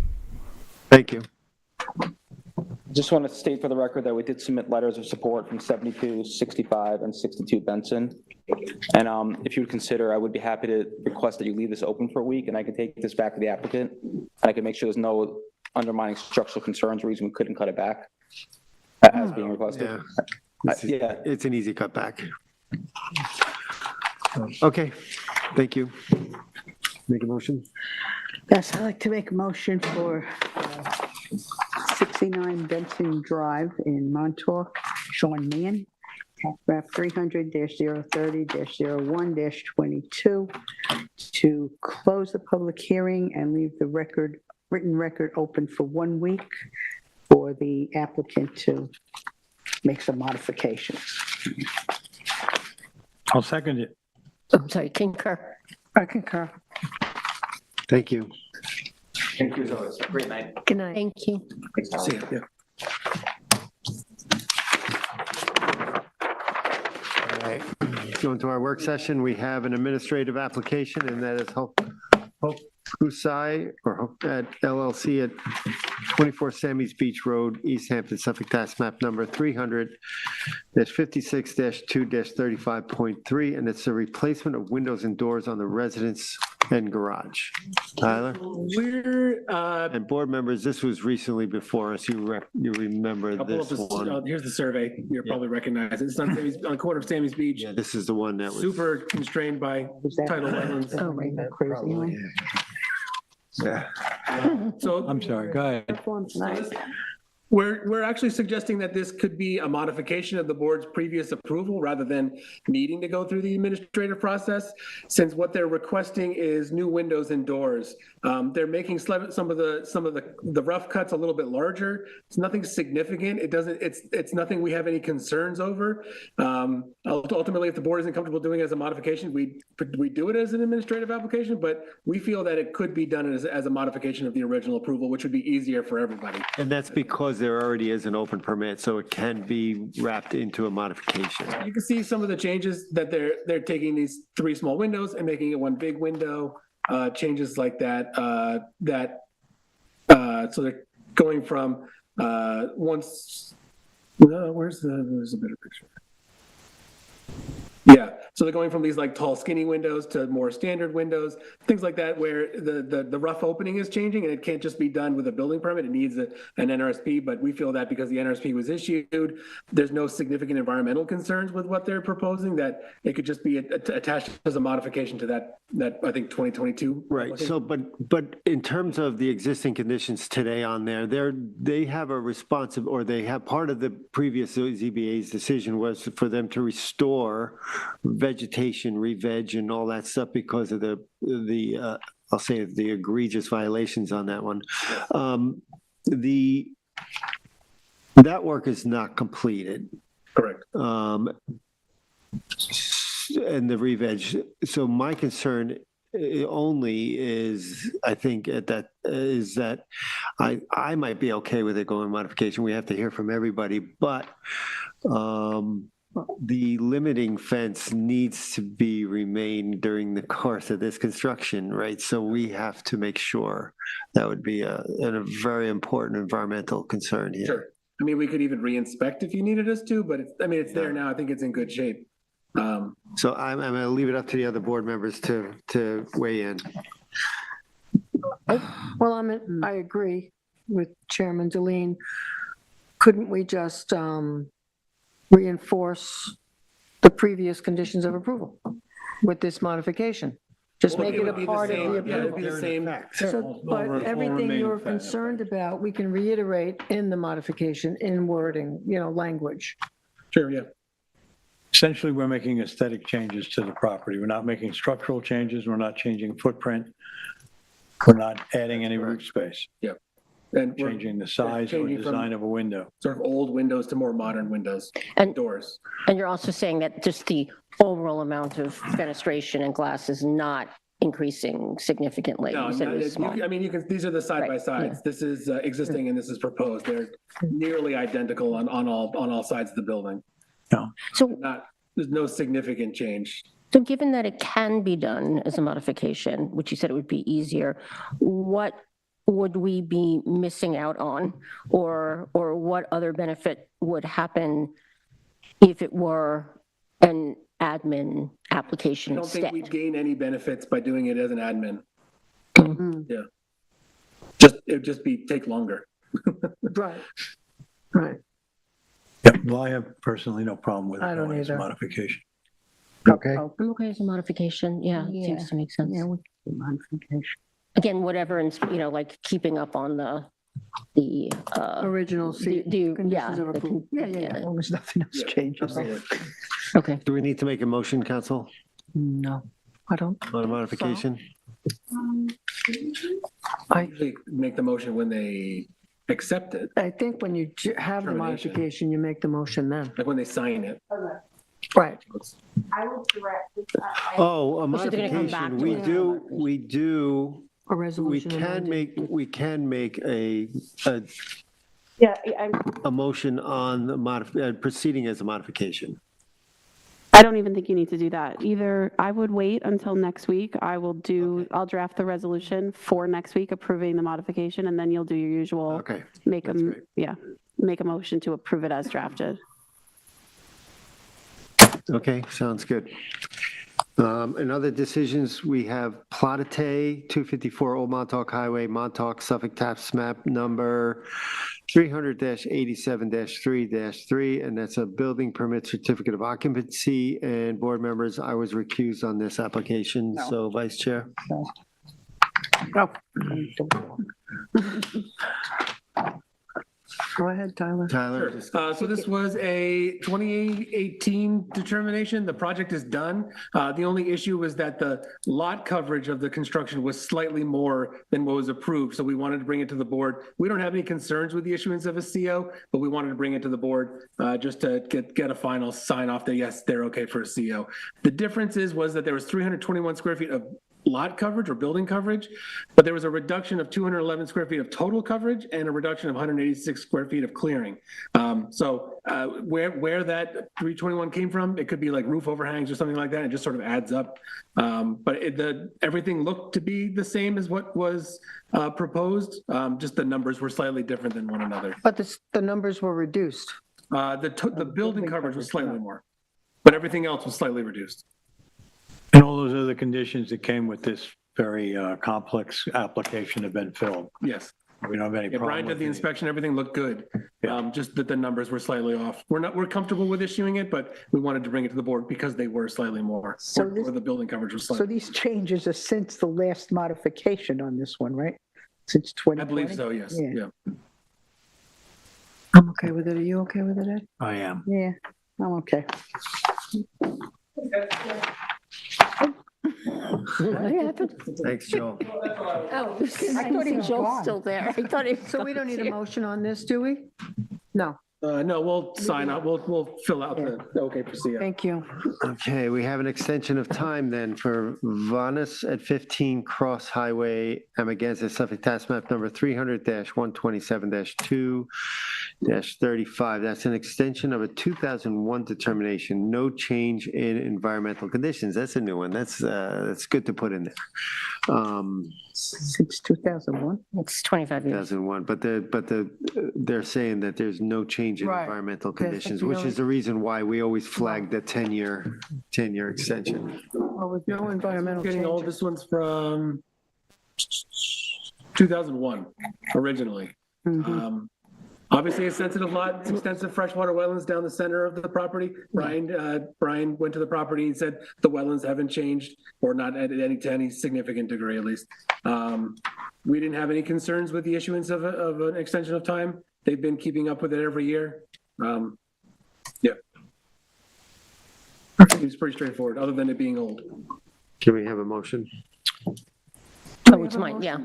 Thank you. Just want to state for the record that we did submit letters of support from 72, 65, and 62 Benson. And if you would consider, I would be happy to request that you leave this open for a week, and I can take this back to the applicant, and I can make sure there's no undermining structural concerns, reason we couldn't cut it back as being requested. Yeah. It's an easy cutback. Okay, thank you. Make a motion? Yes, I'd like to make a motion for 69 Benson Drive in Montauk, Sean Mann, paragraph 300-030-01-22, to close the public hearing and leave the written record open for 1 week for the applicant to make some modifications. I'll second it. I'm sorry, concur. I concur. Thank you. Thank you as always. Great night. Good night. Thank you. See ya. All right, going to our work session, we have an administrative application, and that is Hope Kusai, or Hope at LLC at 24 Sammy's Beach Road, East Hampton, Suffolk, tax map number 300-56-2-35.3, and it's a replacement of windows and doors on the residence and garage. Tyler? We're, And board members, this was recently before us. You remember I'll pull up this this, one. here's the survey. You'll probably recognize it. It's on the corner of Sammy's Beach. Yeah, this is the one that was. Super constrained by Was that- tidal wetlands. Oh, right. Crazy one. Yeah. So I'm sorry, go ahead. we're actually suggesting that this could be a modification of the board's previous approval rather than needing to go through the administrative process, since what they're requesting is new windows and doors. They're making some of the rough cuts a little bit larger. It's nothing significant. It's nothing we have any concerns over. Ultimately, if the board isn't comfortable doing it as a modification, we do it as an administrative application, but we feel that it could be done as a modification of the original approval, which would be easier for everybody. And that's because there already is an open permit, so it can be wrapped into a modification. You can see some of the changes that they're taking these 3 small windows and making it 1 big window, changes like that, so they're going from there's a better picture. Yeah, so they're going from these like tall skinny windows to more standard windows, things like that, where the rough opening is changing, and it can't just be done with a building permit. It needs an NRSP, but we feel that because the NRSP was issued, there's no significant environmental concerns with what they're proposing, that it could just be attached as a modification to that I think 2022. Right, so, but in terms of the existing conditions today on there, they have a responsive, or they have, part of the previous ZBA's decision was for them to restore vegetation, re-veg and all that stuff because of the I'll say the egregious violations on that one. That work is not completed. Correct. And the re-veg. So my concern only is, I think that I might be okay with it going modification. We have to hear from everybody, but the limiting fence needs to be remained during the course of this construction, right? So we have to make sure that would be a very important environmental concern here. Sure. I mean, we could even re-inspect if you needed us to, but it's there now. I think it's in good shape. So I'm going to leave it up to the other board members to weigh in. Well, I agree with Chairman Deline. couldn't we just reinforce the previous conditions of approval with this modification? Just make it a would be the part of same- the Yeah, it'd approval. be the same. So, but everything you're concerned about, we can reiterate in the modification, in wording, language. Sure, yeah. Essentially, we're making aesthetic changes to the property. We're not making structural changes. We're not changing footprint. We're not adding any roof space, And we're changing the size or changing from- design of a window. sort of old windows to more modern windows, And- doors. And you're also saying that just the overall amount of fenestration and glass is not increasing significantly? No, You said it was small. I mean, these are the side by sides. This is existing and this is proposed. They're nearly identical on all sides of the building. So, There's no significant change. so given that it can be done as a modification, which you said it would be easier, what would we be missing out on? Or what other benefit would happen if it were an admin application I don't think instead? we'd gain any benefits by doing it as an admin. Mm. It'd just take longer. Right, right. Yep, well, I have personally no problem with it I don't going as a either. modification. Okay. I'm okay as a modification, yeah, it seems to make sense. Yeah, we can do modification. Again, whatever, like keeping up on the Original yeah. conditions of approval. Yeah, as long as nothing else Yeah, changes. absolutely. Okay. Do we need to make a motion, council, No, I don't. on a modification? I usually make the motion when they accept it, I think when you have the Termination. modification, you make the motion then. like when they sign it. Right. Oh, a So they're gonna come back modification, to we do, A we resolution. can make a Yeah, a motion on the proceeding as a modification. I don't even think you need to do that. Either I would wait until next week. I'll draft the resolution for next week approving the modification, and then you'll do your usual, Okay, make that's great. make a motion to approve it as drafted. Okay, sounds good. In other decisions, we have Plotite, 254 Old Montauk Highway, Montauk, Suffolk, tax map number 300-87-3-3, and that's a building permit certificate of occupancy. And board members, I was recused on this application, so Vice Chair. Go ahead, Tyler. Tyler? So this was a 2018 determination. The project is done. The only issue was that the lot coverage of the construction was slightly more than what was approved. So we wanted to bring it to the board. We don't have any concerns with the issuance of a CO, but we wanted to bring it to the board just to get a final sign off that yes, they're okay for a CO. The difference was that there was 321 square feet of lot coverage or building coverage, but there was a reduction of 211 square feet of total coverage and a reduction of 186 square feet of clearing. Where that 321 came from, it could be like roof overhangs or something like that. It just sort of adds up. But everything looked to be the same as what was proposed. Just the numbers were slightly different than one another. But the numbers were reduced. The building coverage was slightly more, but everything else was slightly reduced. And all those other conditions that came with this very complex application have been filled. Yes. We don't have any Yeah, problem Brian with did the it. inspection, everything looked good. Yeah. Just that the numbers were slightly off. We're comfortable with issuing it, but we wanted to bring it to the board because they were slightly more. So Or the building coverage was So slightly. these changes are since the last modification on this one, right? Since 2020? I believe so, yes, Yeah. yeah. I'm okay with it. Are you okay with it, Ed? I am. Yeah, I'm okay. Thanks, Joel. Oh, I thought he was still there. I thought he. So we don't need a motion on this, do we? No, No, we'll sign up, we'll fill out the okay for CO. thank you. Okay, we have an extension of time then for Vanas at 15 Cross Highway, Amagansett, Suffolk, tax map number 300-127-2-35. That's an extension of a 2001 determination, no change in environmental conditions. That's a new one. That's good to put in there. Since 2001? It's 25 years. 2001, but they're saying that there's no change in Right. environmental Okay, conditions, so which you is the reason why we always flag the 10-year extension. Well, with no environmental Getting all changes. this one's from 2001 originally. Mhm. Obviously, a sensitive lot, it's extensive freshwater wetlands down the center of the property. Brian went to the property and said the wetlands haven't changed, or not to any significant degree, at least. We didn't have any concerns with the issuance of an extension of time. They've been keeping up with it every year. Yeah. It's pretty straightforward, other than it being old. Can we have a motion? Oh, it's mine, yeah.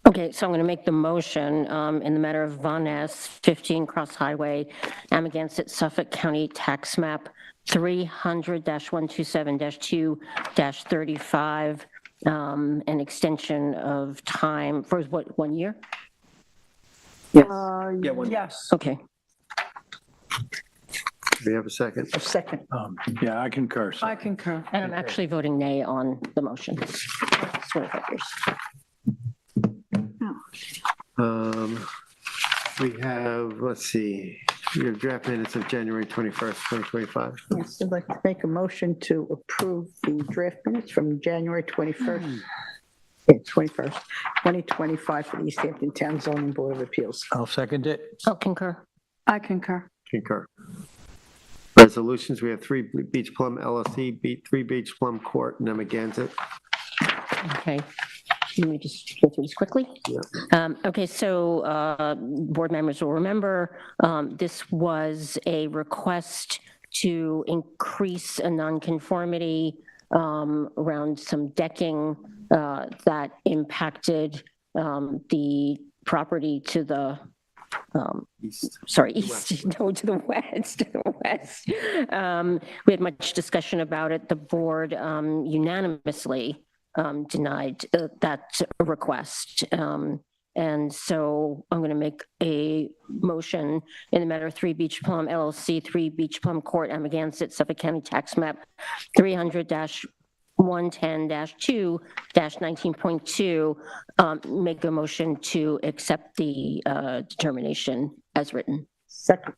Okay, so I'm going to make the motion in the matter of Von Ness, 15 Cross Highway, Amagansett, Suffolk County Tax Map 300-127-2-35, an extension of time for what, 1 year? Yes. Okay. Do we have a second? A second. Yeah, I concur. I concur. And I'm actually voting nay on the motion. Sort of figures. We have, let's see, your draft minutes of January 21st, 2025. Yes, I'd like to make a motion to approve the draft minutes from January 21st. Yeah, 21st, 2025 for the East Hampton Town Zoning Board of Appeals. I'll second it. I'll concur. I concur. Concur. Resolutions, we have 3 Beach Plum LLC, 3 Beach Plum Court, Amagansett. Okay. Let me just go through this quickly. Yeah. Okay, so board members will remember this was a request to increase a nonconformity around some decking that impacted the property to the East. no, to the west. We had much discussion about it. The board unanimously denied that request. And so I'm going to make a motion in the matter of 3 Beach Plum LLC, 3 Beach Plum Court, Amagansett, Suffolk County Tax Map 300-110-2-19.2, make a motion to accept the determination as written. Second.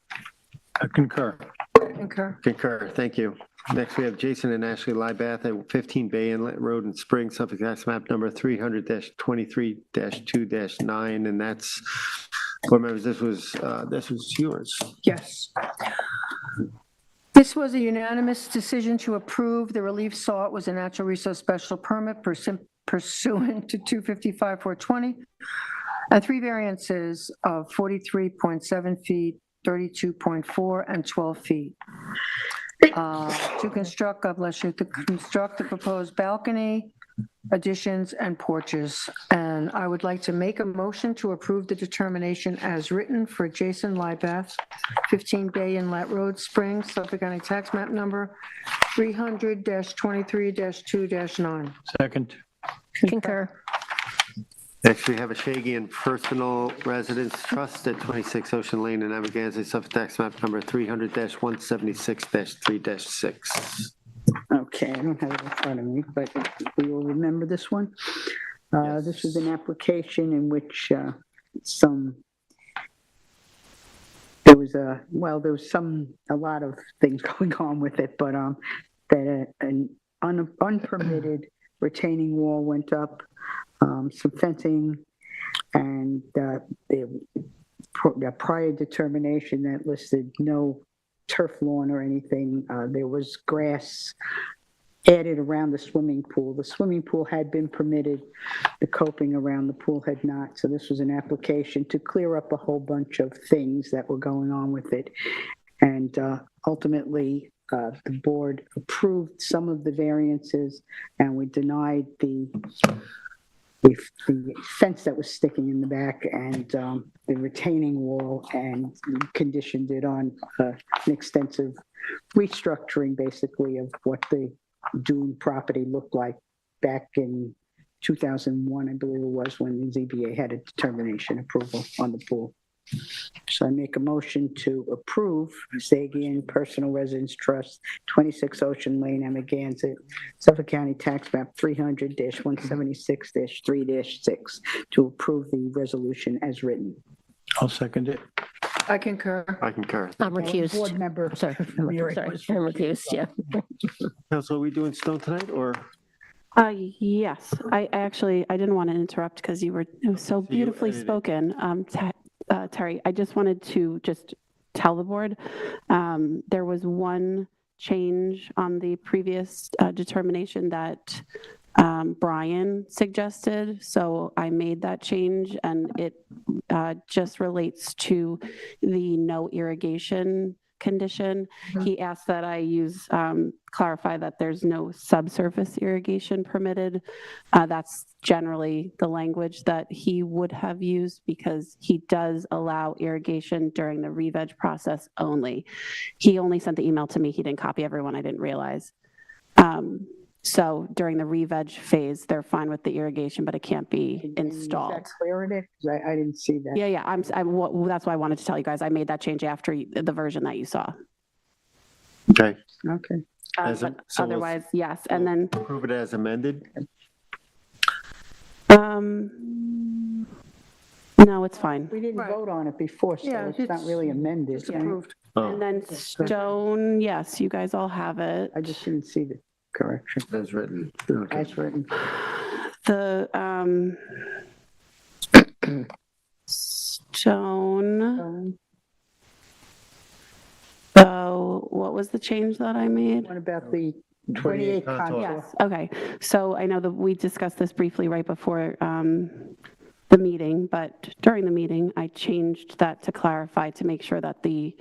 I concur. Concur. Concur, thank you. Next, we have Jason and Ashley Lybath at 15 Bay Inlet Road in Spring, Suffolk Tax Map number 300-23-2-9, and that's, board members, this was yours. Yes. This was a unanimous decision to approve. The relief sought was a natural resource special permit pursuant to 255-420, and 3 variances of 43.7 feet, 32.4, and 12 feet. To construct, God bless you, to construct the proposed balcony, additions, and porches. And I would like to make a motion to approve the determination as written for Jason Lybath, 15 Bay Inlet Road, Spring, Suffolk County Tax Map number 300-23-2-9. Second. Concur. Next, we have a Shagian Personal Residence Trust at 26 Ocean Lane in Amagansett, Suffolk Tax Map number 300-176-3-6. Okay, I don't have it in front of me, but we will remember this one. Yes. This was an application in which there was a lot of things going on with it, but that an unpermitted retaining wall went up, some fencing, and the prior determination that listed no turf lawn or anything. There was grass added around the swimming pool. The swimming pool had been permitted. The coping around the pool had not. So this was an application to clear up a whole bunch of things that were going on with it. And ultimately, the board approved some of the variances, and we denied the fence that was sticking in the back and the retaining wall, and conditioned it on an extensive restructuring, basically, of what the dune property looked like back in 2001, I believe it was, when the ZBA had a determination approval on the pool. So I make a motion to approve Zagian Personal Residence Trust, 26 Ocean Lane, Amagansett, Suffolk County Tax Map 300-176-3-6, to approve the resolution as written. I'll second it. I concur. I concur. I'm recused. Board member. Sorry, I'm recused, yeah. Council, are we doing Stone tonight, or? Yes, I actually, I didn't want to interrupt because it was so beautifully spoken. Terry, I just wanted to just tell the board, there was one change on the previous determination that Brian suggested, so I made that change, and it just relates to the no irrigation condition. He asked that I clarify that there's no subsurface irrigation permitted. That's generally the language that he would have used because he does allow irrigation during the re-veg process only. He only sent the email to me. He didn't copy everyone. I didn't realize. So during the re-veg phase, they're fine with the irrigation, but it can't be installed. Is that clear in it? 'Cause I didn't see that. Yeah, that's why I wanted to tell you guys. I made that change after the version that you saw. Okay. Okay. As a- But so we'll- otherwise, yes. And then, Approve it as amended? no, it's fine. We didn't Right. vote on it before, so Yeah, it's not really amended. It's right? approved. And then stone, yes, you guys all have it. I just didn't see the correction As written. Okay. as written. The stone, what was the change that I made? What about the 28 28 contour. contour? Yes, okay. So I know that we discussed this briefly right before the meeting, but during the meeting, I changed that to clarify to make sure that the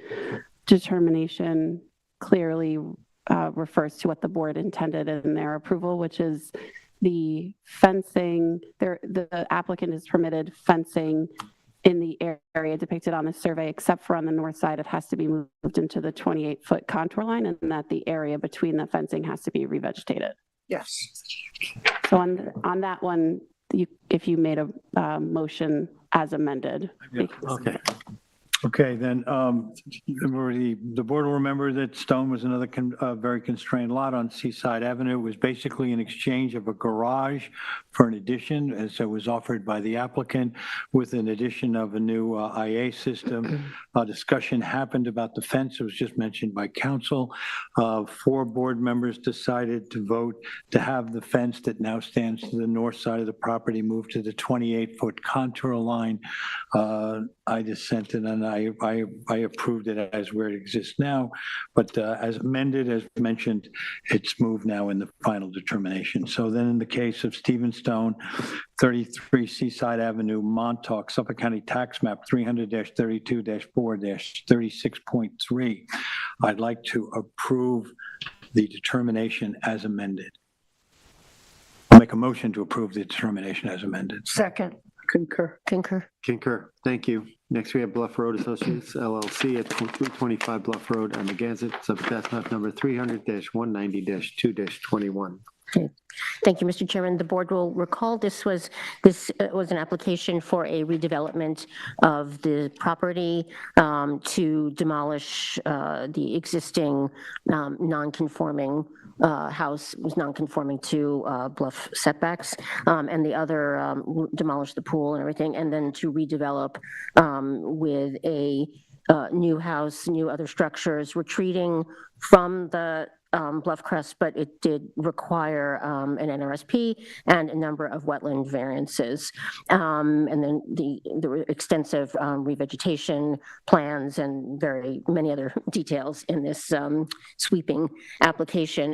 determination clearly refers to what the board intended in their approval, which is the fencing, the applicant is permitted fencing in the area depicted on the survey, except for on the north side, it has to be moved into the 28-foot contour line, and that the area between the fencing has to be revegetated. Yes. So on that one, if you made a motion as amended. Okay. Okay, then, the board will remember that Stone was another very constrained lot on Seaside Avenue. It was basically an exchange of a garage for an addition, as it was offered by the applicant, with an addition of a new IA system. Discussion happened about the fence. It was just mentioned by council. 4 board members decided to vote to have the fence that now stands to the north side of the property moved to the 28-foot contour line. I dissented, and I approved it as where it exists now, but as amended, as mentioned, it's moved now in the final determination. So then in the case of Stephen Stone, 33 Seaside Avenue, Montauk, Suffolk County Tax Map 300-32-4-36.3, I'd like to approve the determination as amended. I'll make a motion to approve the determination as amended. Second. Concur. Concur. Concur. Thank you. Next, we have Bluff Road Associates LLC at 225 Bluff Road, Amagansett, Suffolk Tax Map number 300-190-2-21. Thank you, Mr. Chairman. The board will recall this was an application for a redevelopment of the property to demolish the existing non-conforming house, was non-conforming to bluff setbacks, and the other demolish the pool and everything, and then to redevelop with a new house, new other structures, retreating from the Bluff Crest, but it did require an NRSP and a number of wetland variances. And then there were extensive revegetation plans and very many other details in this sweeping application.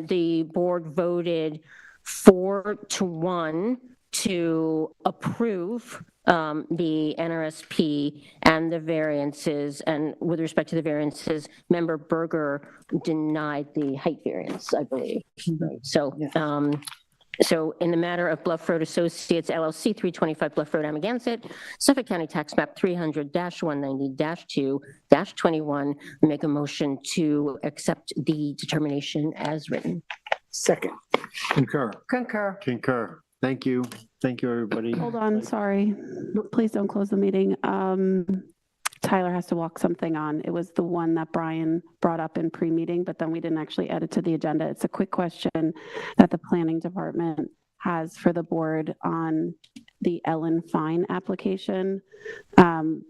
The board voted 4-1 to approve the NRSP and the variances, and with respect to the variances, Member Berger denied the height variance, I believe. So, so in the matter of Bluff Road Associates LLC, 325 Bluff Road, Amagansett, Suffolk County Tax Map 300-190-2-21, make a motion to accept the determination as written. Second. Concur. Concur. Concur. Thank you. Thank you, everybody. Hold on, sorry. Please don't close the meeting. Tyler has to walk something on. It was the one that Brian brought up in pre-meeting, but then we didn't actually add it to the agenda. It's a quick question that the planning department has for the board on the Ellen Fine application.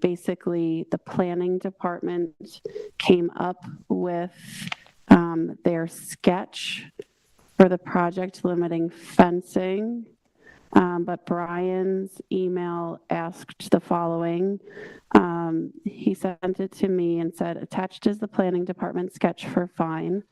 Basically, the planning department came up with their sketch for the project limiting fencing. But Brian's email asked the following. He sent it to me and said, attached is the planning department sketch for fine.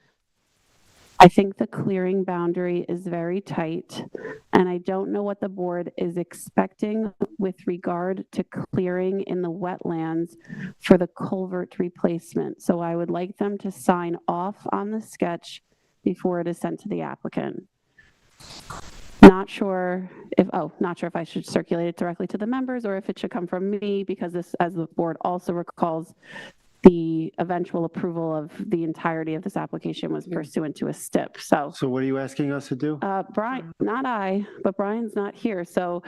I think the clearing boundary is very tight, and I don't know what the board is expecting with regard to clearing in the wetlands for the culvert replacement. So I would like them to sign off on the sketch before it is sent to the applicant. Not sure if I should circulate it directly to the members or if it should come from me, because this, as the board also recalls, the eventual approval of the entirety of this application was pursuant to a STIP. So So what are you asking us to do? Brian, not I, but Brian's not here. So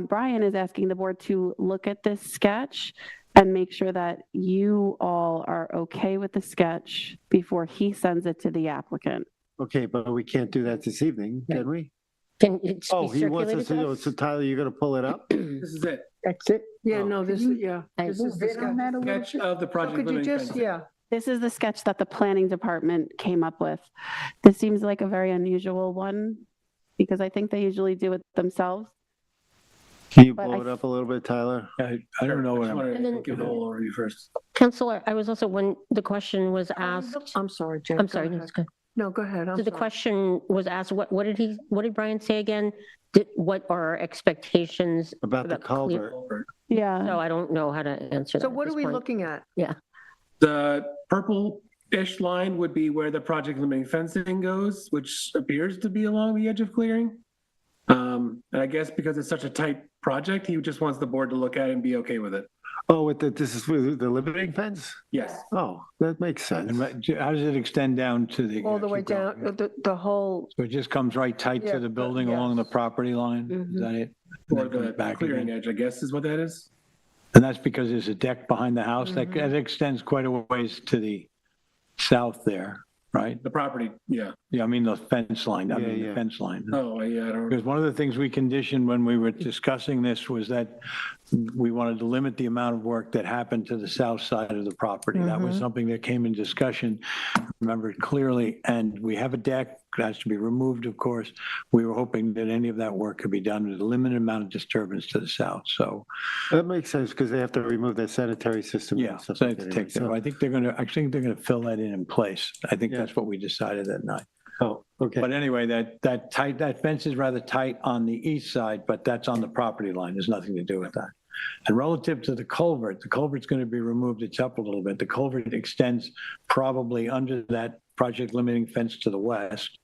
Brian is asking the board to look at this sketch and make sure that you all are okay with the sketch before he sends it to the applicant. Okay, but we can't do that this evening, can we? Can it be Oh, he wants us circulated to to do it. us? So Tyler, you're gonna pull it up? This is it. That's it? Yeah, Oh. no, this, yeah. I This is the Bid on that a little Sketch bit? of the So project could you limiting just, fencing. yeah, This is the sketch that the planning department came up with. This seems like a very unusual one because I think they usually do it themselves. Can you But blow I- it up a little bit, Tyler? I don't know what I I'm, just And then- wanted to give the whole overview first. Counselor, I was also, when the question was asked, I'm sorry, Jen. I'm go sorry, ahead. that's good. No, go ahead, I'm So the sorry. question was asked, what did Brian say again? What are our expectations? About the clear- culvert. Yeah. No, I don't know how to answer that. So at what are this we point. looking at? The purple-ish line would be where the project limiting fencing goes, which appears to be along the edge of clearing. And I guess because it's such a tight project, he just wants the board to look at it and be okay with it. Oh, with this is with the limiting fence? Yes. Oh, that makes sense. and how does it extend down to the? All the way keep going. down, the whole, So it just comes right tight Yeah, to the building along the yes. property line? Mm-hmm. Is that it? And Or then comes the back clearing again? edge, I guess is what that is. And that's because there's a deck behind the house Mm-hmm. that extends quite a ways to the south there, right? The property, yeah. Yeah, I mean the fence line, Yeah, the yeah. fence line. Oh, yeah, I don't. Because one of the things we conditioned when we were discussing this was that we wanted to limit the amount of work that happened to the south side of the property. That was something that came in discussion, remembered clearly, and we have a deck that has to be removed, of course. We were hoping that any of that work could be done with a limited amount of disturbance to the south, so, That makes sense because they have to remove that sanitary system. and yeah. stuff So like to that take anyway. that, I think they're gonna fill that in place. I think Yeah. that's what we decided that night. Oh, okay. But anyway, that fence is rather tight on the east side, but that's on the property line. There's nothing to do with that. And relative to the culvert's going to be removed. It's up a little bit. The culvert extends probably under that project limiting fence to the west,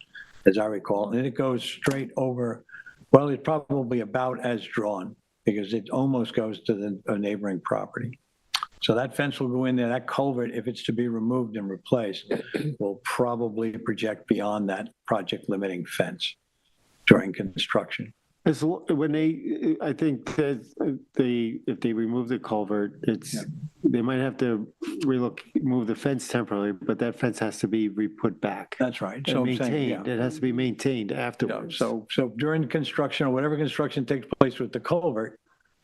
as I recall, and it goes straight over, well, it's probably about as drawn because it almost goes to a neighboring property. So that fence will go in there. That culvert, if it's to be removed and replaced, will probably project beyond that project limiting fence during construction. When I think that if they remove the culvert, they might have to remove the fence temporarily, but that fence has to be re-put back. That's right. And So I'm saying, yeah. maintained. It has to be maintained Yeah, afterwards. So during construction, or whatever construction takes place with the culvert,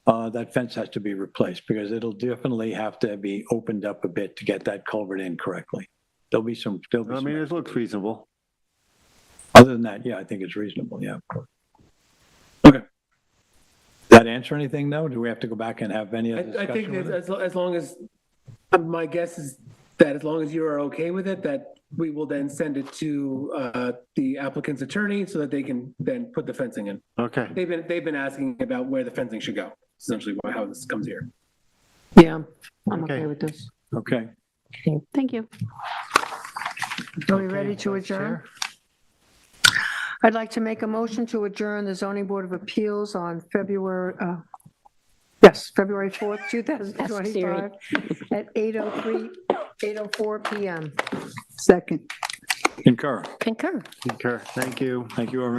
that fence has to be replaced because it'll definitely have to be opened up a bit to get that culvert in correctly. There'll be some. I mean, it looks reasonable. Other than that, yeah, I think it's reasonable. Yeah, of course. Okay. Does that answer anything though? Do we have to go back and have any other I think discussion? with it? as long as, my guess is that as long as you are okay with it, that we will then send it to the applicant's attorney so that they can then put the fencing in. Okay. They've been asking about where the fencing should go, essentially how this comes here. yeah, I'm Okay. okay with this. Okay. Thank you. Are we ready to adjourn? I'd like to make a motion to adjourn the zoning board of appeals on February 4th, 2025 at 8:04 PM. Second. Concur. Concur. Concur. Thank you. Thank you, everyone.